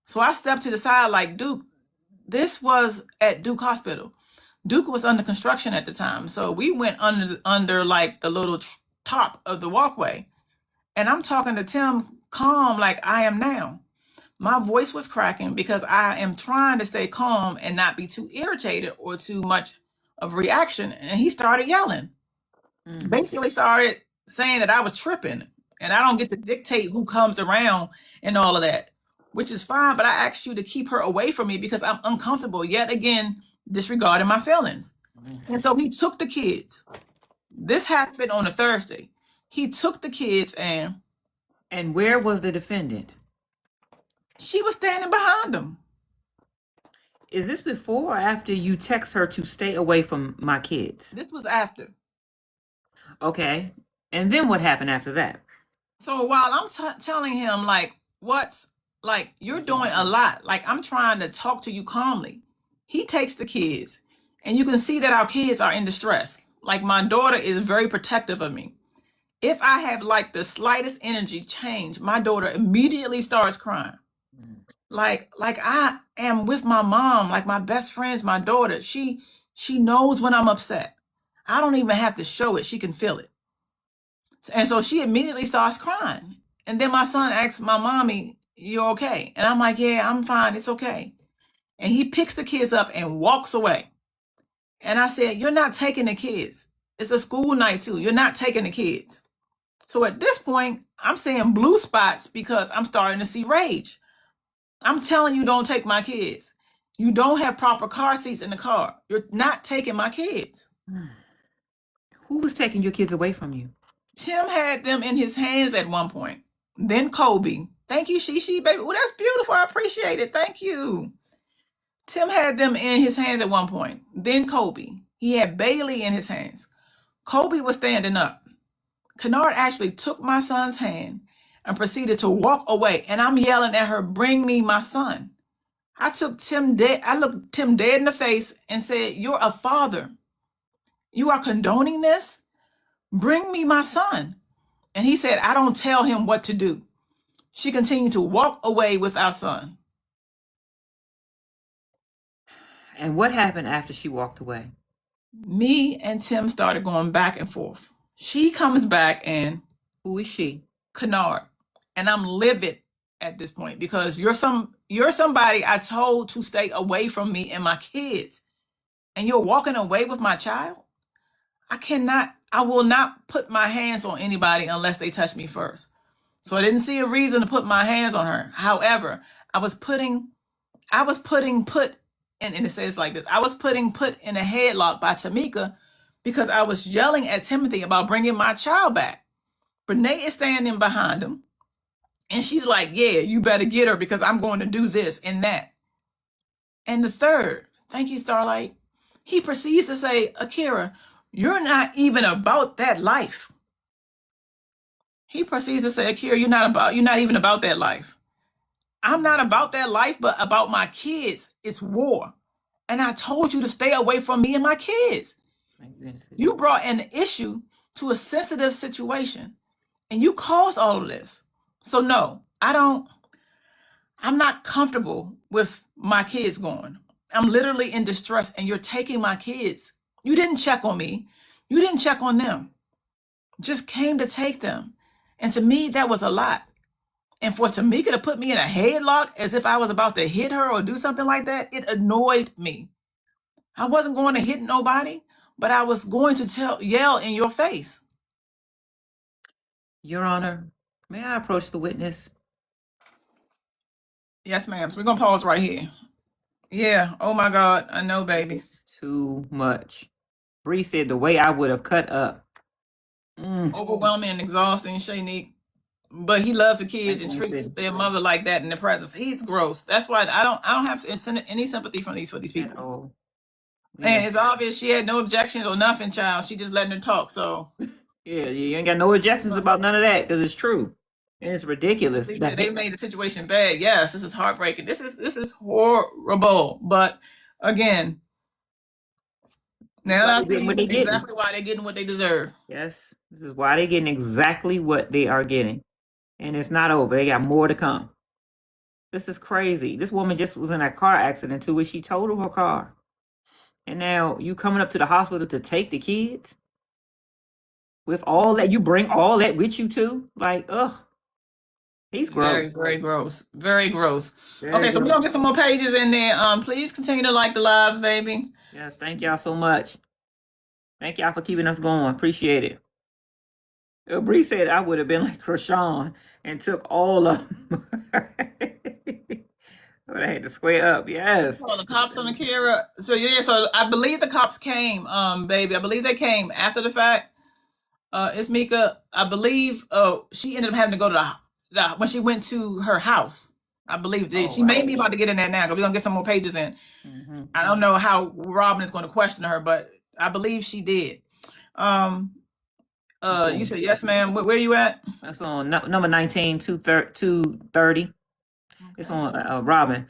So I stepped to the side like, Duke, this was at Duke Hospital. Duke was under construction at the time, so we went under like the little top of the walkway, and I'm talking to Tim calm like I am now. My voice was cracking because I am trying to stay calm and not be too irritated or too much of reaction. And he started yelling, basically started saying that I was tripping and I don't get to dictate who comes around and all of that, which is fine. But I asked you to keep her away from me because I'm uncomfortable, yet again, disregarding my feelings. And so he took the kids. This happened on a Thursday. He took the kids
And where was the defendant?
she was standing behind him.
Is this before or after you text her to stay away from my kids?
This was after.
Okay. And then what happened after that?
So while I'm telling him, like, you're doing a lot, like, I'm trying to talk to you calmly, he takes the kids, and you can see that our kids are in distress. Like, my daughter is very protective of me. If I have, like, the slightest energy change, my daughter immediately starts crying. Like I am with my mom, like my best friend's my daughter. She knows when I'm upset. I don't even have to show it. She can feel it. And so she immediately starts crying. And then my son asks my mommy, you okay? And I'm like, yeah, I'm fine. It's okay. And he picks the kids up and walks away. And I said, you're not taking the kids. It's a school night too. You're not taking the kids. So at this point, I'm seeing blue spots because I'm starting to see rage. I'm telling you, don't take my kids. You don't have proper car seats in the car. You're not taking my kids.
Who was taking your kids away from you?
Tim had them in his hands at one point. Then Kobe. Thank you, Shishi, baby. Well, that's beautiful. I appreciate it. Thank you. Tim had them in his hands at one point. Then Kobe. He had Bailey in his hands. Kobe was standing up. Kennard actually took my son's hand and proceeded to walk away. And I'm yelling at her, bring me my son. I looked Tim dead in the face and said, you're a father. You are condoning this? Bring me my son. And he said, I don't tell him what to do. She continued to walk away with our son.
And what happened after she walked away?
Me and Tim started going back and forth. She comes back and
Who is she?
Kennard. And I'm livid at this point because you're somebody I told to stay away from me and my kids. And you're walking away with my child? I will not put my hands on anybody unless they touch me first. So I didn't see a reason to put my hands on her. However, I was putting put, and it says like this, I was putting put in a headlock by Tamika because I was yelling at Timothy about bringing my child back. Brenay is standing behind him. And she's like, yeah, you better get her because I'm going to do this and that. And the third, thank you, Starlight, he proceeds to say, Akira, you're not even about that life. He proceeds to say, Akira, you're not even about that life. I'm not about that life, but about my kids. It's war. And I told you to stay away from me and my kids. You brought an issue to a sensitive situation and you caused all of this. So no, I'm not comfortable with my kids going. I'm literally in distress and you're taking my kids. You didn't check on me. You didn't check on them. Just came to take them. And to me, that was a lot. And for Tamika to put me in a headlock as if I was about to hit her or do something like that, it annoyed me. I wasn't going to hit nobody, but I was going to yell in your face.
Your Honor, may I approach the witness?
Yes, ma'am. So we're going to pause right here. Yeah. Oh, my God. I know, baby.
It's too much. Bree said the way I would have cut up.
Overwhelming and exhausting, Shanique. But he loves the kids and treats their mother like that in the presence. He's gross. That's why I don't have any sympathy for these people. And
Yeah.
it's obvious she had no objections or nothing, child. She just letting her talk. So
Yeah, you ain't got no objections about none of that because it's true. And it's ridiculous.
they made the situation bad. Yes, this is heartbreaking. This is horrible. But again, now
why
I
they getting
see
what they getting.
exactly why they're getting what they deserve.
Yes, this is why they're getting exactly what they are getting. And it's not over. They got more to come. This is crazy. This woman just was in a car accident to which she totaled her car. And now you coming up to the hospital to take the kids? With all that, you bring all that with you too? Like, ugh. He's gross.
Very, very gross. Very gross.
Very
Okay, so we're
gross.
gonna get some more pages in there. Please continue to like the lives, baby.
Yes, thank y'all so much. Thank y'all for keeping us going. Appreciate it. Bree said I would have been like Krishan and took all of them. But I had to square up. Yes.
Oh, the cops on Akira. So yeah, so I believe the cops came, baby. I believe they came after the fact. It's Mika. I believe she ended up having to go to the when she went to her house. I believe she may be about to get in there now because we're gonna get some more pages in.
Mm-hmm.
I don't know how Robin is going to question her, but I believe she did. You said yes, ma'am. Where you at?
That's on number 19, 230. Okay. It's on Robin.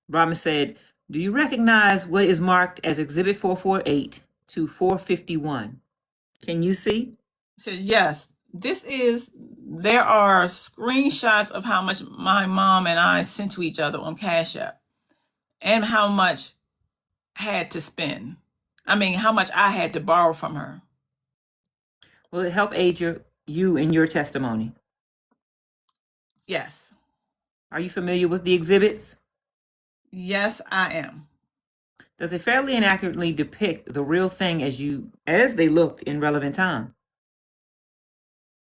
Robin said, do you recognize what is marked as Exhibit 448 to 451? Can you see?
Said yes. There are screenshots of how much my mom and I sent to each other on Cash App and how much had to spend. I mean, how much I had to borrow from her.
Will it help aid you in your testimony?
Yes.
Are you familiar with the exhibits?
Yes, I am.
Does it fairly and accurately depict the real thing as they looked in relevant time?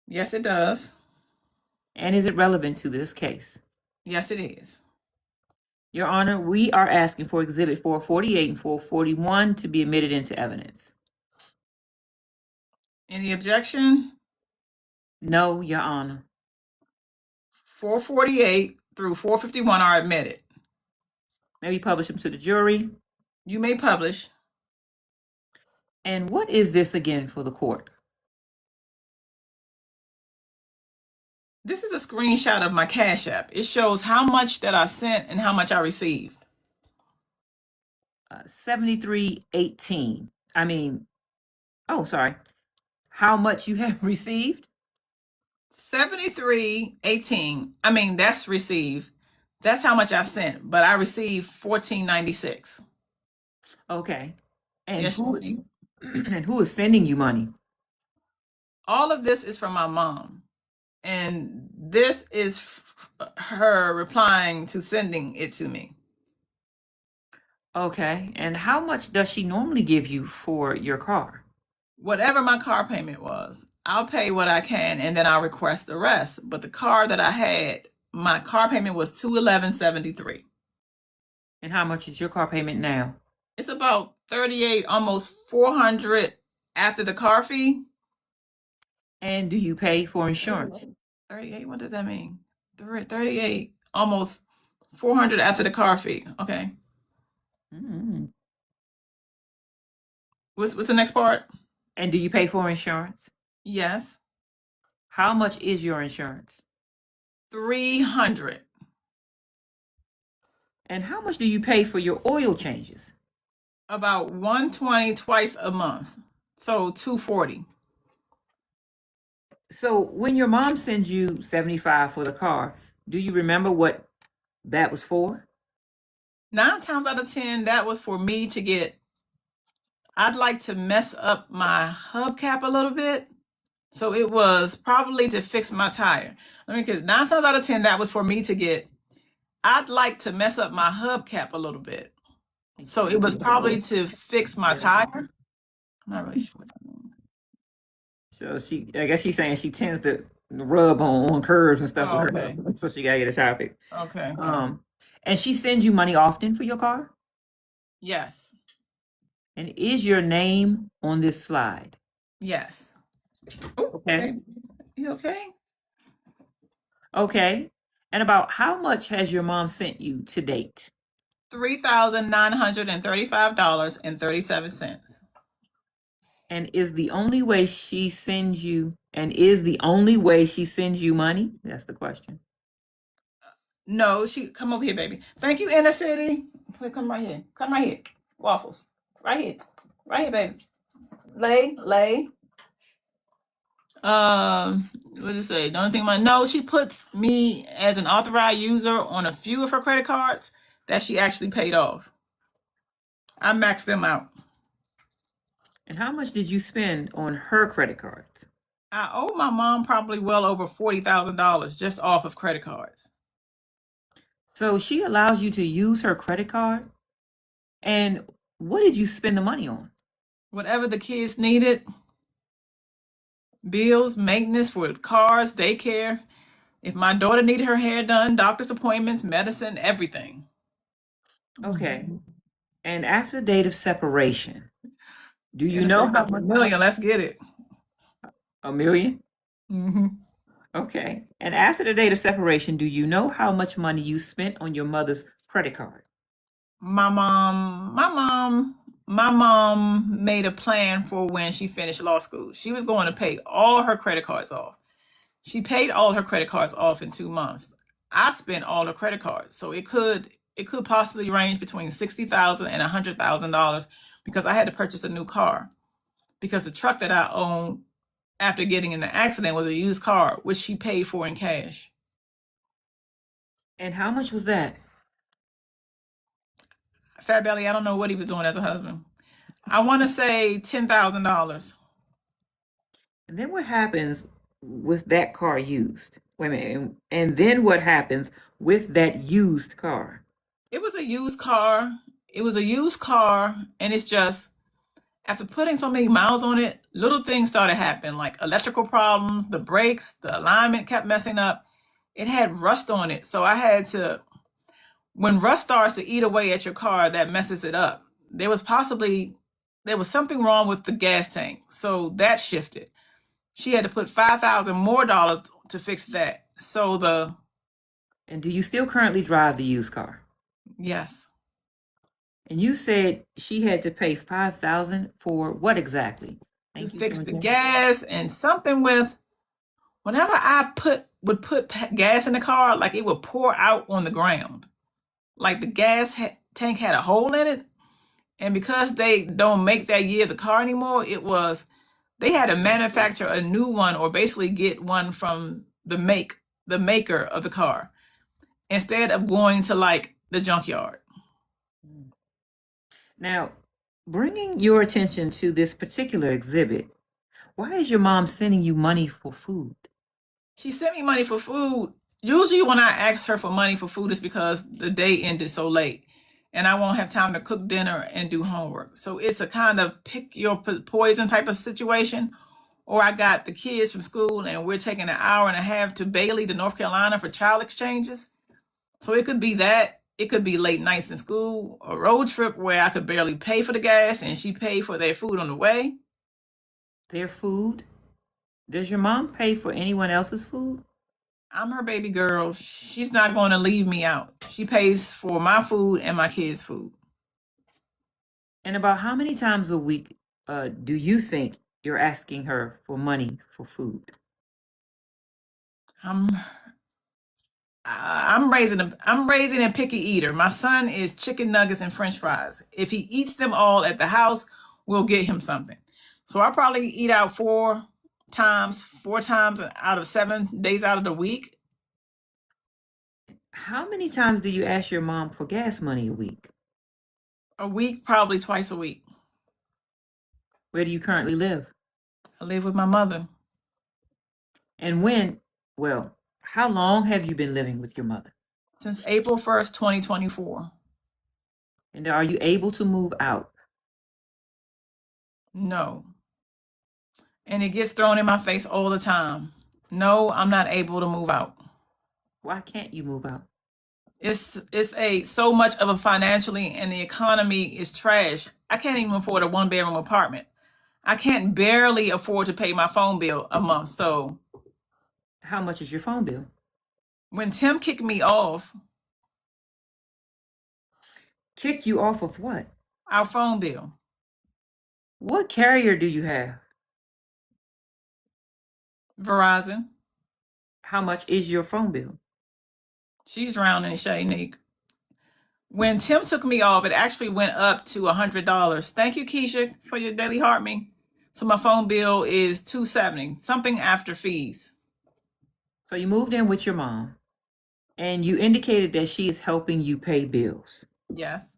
Yes, it does.
And is it relevant to this case?
Yes, it is.
Your Honor, we are asking for Exhibit 448 and 441 to be admitted into evidence.
Any objection?
No, Your Honor.
448 through 451 are admitted.
Maybe publish them to the jury.
You may publish.
And what is this again for the court?
This is a screenshot of my Cash App. It shows how much that I sent and how much I received.
7318. Sorry. How much you have received?
7318. I mean, that's received. That's how much I sent, but I received 1496.
Okay. And
Yes,
and who is sending you money?
all of this is from my mom. And this is her replying to sending it to me.
Okay. And how much does she normally give you for your car?
Whatever my car payment was, I'll pay what I can and then I'll request the rest. But the car that I had, my car payment was $211.73.
And how much is your car payment now?
It's about 38, almost 400 after the car fee.
And do you pay for insurance?
38, what does that mean? 38, almost 400 after the car fee. Okay.
Mm-hmm.
What's the next part?
And do you pay for insurance?
Yes.
How much is your insurance?
300.
And how much do you pay for your oil changes?
About 120 twice a month. So 240.
So when your mom sends you 75 for the car, do you remember what that was for?
9 times out of 10, that was for me to get, I'd like to mess up my hubcap a little bit. So it was probably to fix my tire. I mean, because 9 times out of 10, that was for me to get, I'd like to mess up my hubcap a little bit. So it was probably to fix my tire. I'm not really sure what that means.
So I guess she's saying she tends to rub on curves and stuff with
Okay.
her. So she gotta get a tire fix.
Okay.
And she sends you money often for your car?
Yes.
And is your name on this slide?
Yes.
Okay.
You okay?
Okay. And about how much has your mom sent you to date?
$3,935.37.
And is the only way she sends you money? That's the question.
No, she come over here, baby. Thank you, Inner City. Come right here. Come right here. Waffles. Right here. Right here, baby. Lay. What did it say? The only thing no, she puts me as an authorized user on a few of her credit cards that she actually paid off. I maxed them out.
And how much did you spend on her credit cards?
I owe my mom probably well over $40,000 just off of credit cards.
So she allows you to use her credit card? And what did you spend the money on?
Whatever the kids needed. Bills, maintenance for cars, daycare. If my daughter needed her hair done, doctor's appointments, medicine, everything.
Okay. And after the date of separation, do you know how much?
$1 million? Let's get it.
$1 million?
Mm-hmm.
Okay. And after the date of separation, do you know how much money you spent on your mother's credit card?
My mom made a plan for when she finished law school. She was going to pay all her credit cards off. She paid all her credit cards off in 2 months. I spent all her credit cards, so it could possibly range between $60,000 and $100,000 because I had to purchase a new car because the truck that I owned after getting in an accident was a used car, which she paid for in cash.
And how much was that?
Fat Belly, I don't know what he was doing as a husband. I want to say $10,000.
And then what happens with that car used? Wait a minute. And then what happens with that used car?
It was a used car. And it's just, after putting so many miles on it, little things started happening, like electrical problems, the brakes, the alignment kept messing up. It had rust on it. So I had to, when rust starts to eat away at your car, that messes it up. There was something wrong with the gas tank. So that shifted. She had to put $5,000 more to fix that.
And do you still currently drive the used car?
Yes.
And you said she had to pay $5,000 for what exactly?
To fix the gas and something with, whenever I would put gas in the car, like it would pour out on the ground. Like the gas tank had a hole in it. And because they don't make that year the car anymore, they had to manufacture a new one or basically get one from the maker of the car instead of going to like the junkyard.
Now, bringing your attention to this particular exhibit, why is your mom sending you money for food?
She sent me money for food. Usually when I ask her for money for food, it's because the day ended so late and I won't have time to cook dinner and do homework. So it's a kind of pick your poison type of situation. Or I got the kids from school and we're taking an hour and a half to Bailey to North Carolina for child exchanges. So it could be that. It could be late nights in school, a road trip where I could barely pay for the gas and she paid for their food on the way.
Their food? Does your mom pay for anyone else's food?
I'm her baby girl. She's not going to leave me out. She pays for my food and my kids' food.
And about how many times a week do you think you're asking her for money for food?
I'm raising a picky eater. My son is chicken nuggets and French fries. If he eats them all at the house, we'll get him something. So I probably eat out four times out of 7 days out of the week.
How many times do you ask your mom for gas money a week?
A week, probably twice a week.
Where do you currently live?
I live with my mother.
And how long have you been living with your mother?
Since April 1st, 2024.
And are you able to move out?
No. And it gets thrown in my face all the time. No, I'm not able to move out.
Why can't you move out?
It's so much of a financially, and the economy is trash. I can't even afford a 1-bedroom apartment. I can't barely afford to pay my phone bill a month. So
how much is your phone bill?
When Tim kicked me off.
Kicked you off of what?
Our phone bill.
What carrier do you have?
Verizon.
How much is your phone bill?
She's drowning, Shaynique. When Tim took me off, it actually went up to $100. Thank you, Keisha, for your daily heart me. So my phone bill is $270, something after fees.
So you moved in with your mom, and you indicated that she is helping you pay bills.
Yes.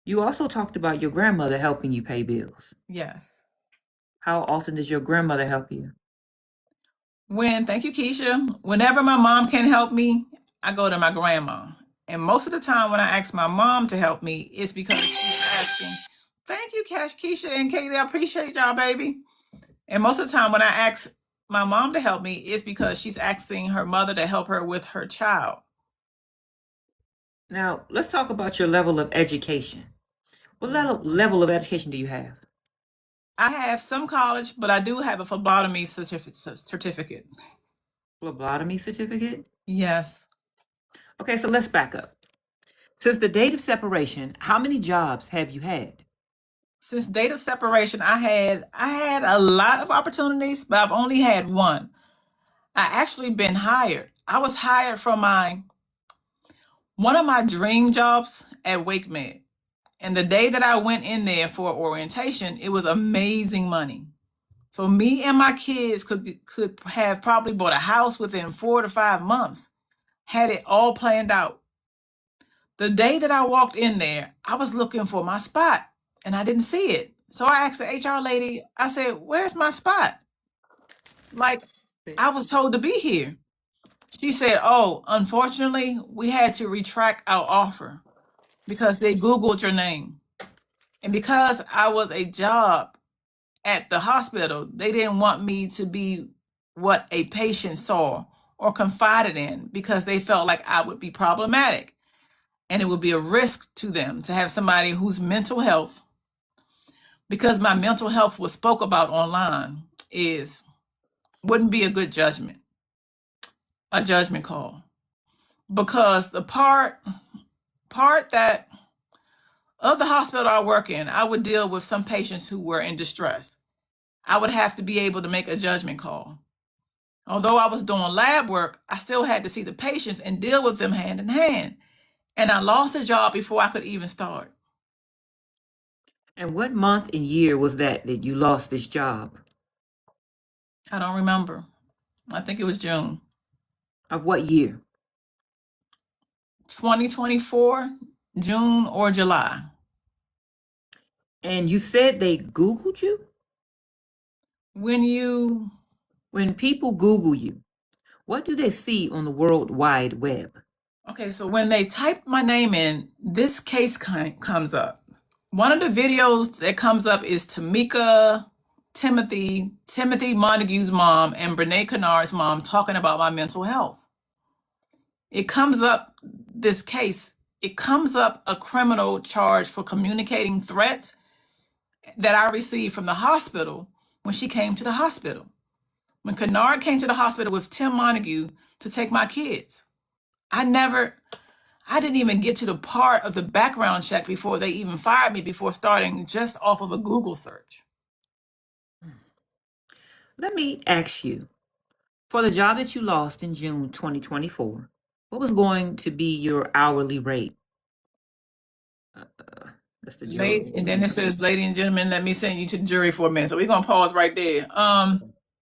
You also talked about your grandmother helping you pay bills.
Yes.
How often does your grandmother help you?
Thank you, Keisha. Whenever my mom can't help me, I go to my grandma. And most of the time when I ask my mom to help me, it's because she's asking. Thank you, Cash, Keisha, and Katie. I appreciate y'all, baby. And most of the time when I ask my mom to help me, it's because she's asking her mother to help her with her child.
Now, let's talk about your level of education. What level of education do you have?
I have some college, but I do have a phlebotomy certificate.
Phlebotomy certificate?
Yes.
Okay, so let's back up. Since the date of separation, how many jobs have you had?
Since date of separation, I had a lot of opportunities, but I've only had one. I actually been hired. I was hired from one of my dream jobs at WakeMed. And the day that I went in there for orientation, it was amazing money. So me and my kids could have probably bought a house within 4 to 5 months, had it all planned out. The day that I walked in there, I was looking for my spot and I didn't see it. So I asked the HR lady, I said, where's my spot? Like, I was told to be here. She said, oh, unfortunately, we had to retract our offer because they Googled your name. And because I was a job at the hospital, they didn't want me to be what a patient saw or confided in because they felt like I would be problematic. And it would be a risk to them to have somebody whose mental health, because my mental health was spoke about online, wouldn't be a good judgment call. Because the part that of the hospital I work in, I would deal with some patients who were in distress. I would have to be able to make a judgment call. Although I was doing lab work, I still had to see the patients and deal with them hand in hand. And I lost a job before I could even start.
And what month and year was that you lost this job?
I don't remember. I think it was June.
Of what year?
2024, June or July.
And you said they Googled you?
When
people Google you, what do they see on the World Wide Web?
Okay, so when they type my name in, this case comes up. One of the videos that comes up is Tamika, Timothy Montague's mom, and Brenay Kennard's mom talking about my mental health. It comes up, this case, it comes up a criminal charge for communicating threats that I received from the hospital when she came to the hospital. When Kennard came to the hospital with Tim Montague to take my kids. I didn't even get to the part of the background check before they even fired me, before starting just off of a Google search.
Let me ask you, for the job that you lost in June 2024, what was going to be your hourly rate? That's the jury.
And then it says, ladies and gentlemen, let me send you to the jury for a minute. So we're going to pause right there.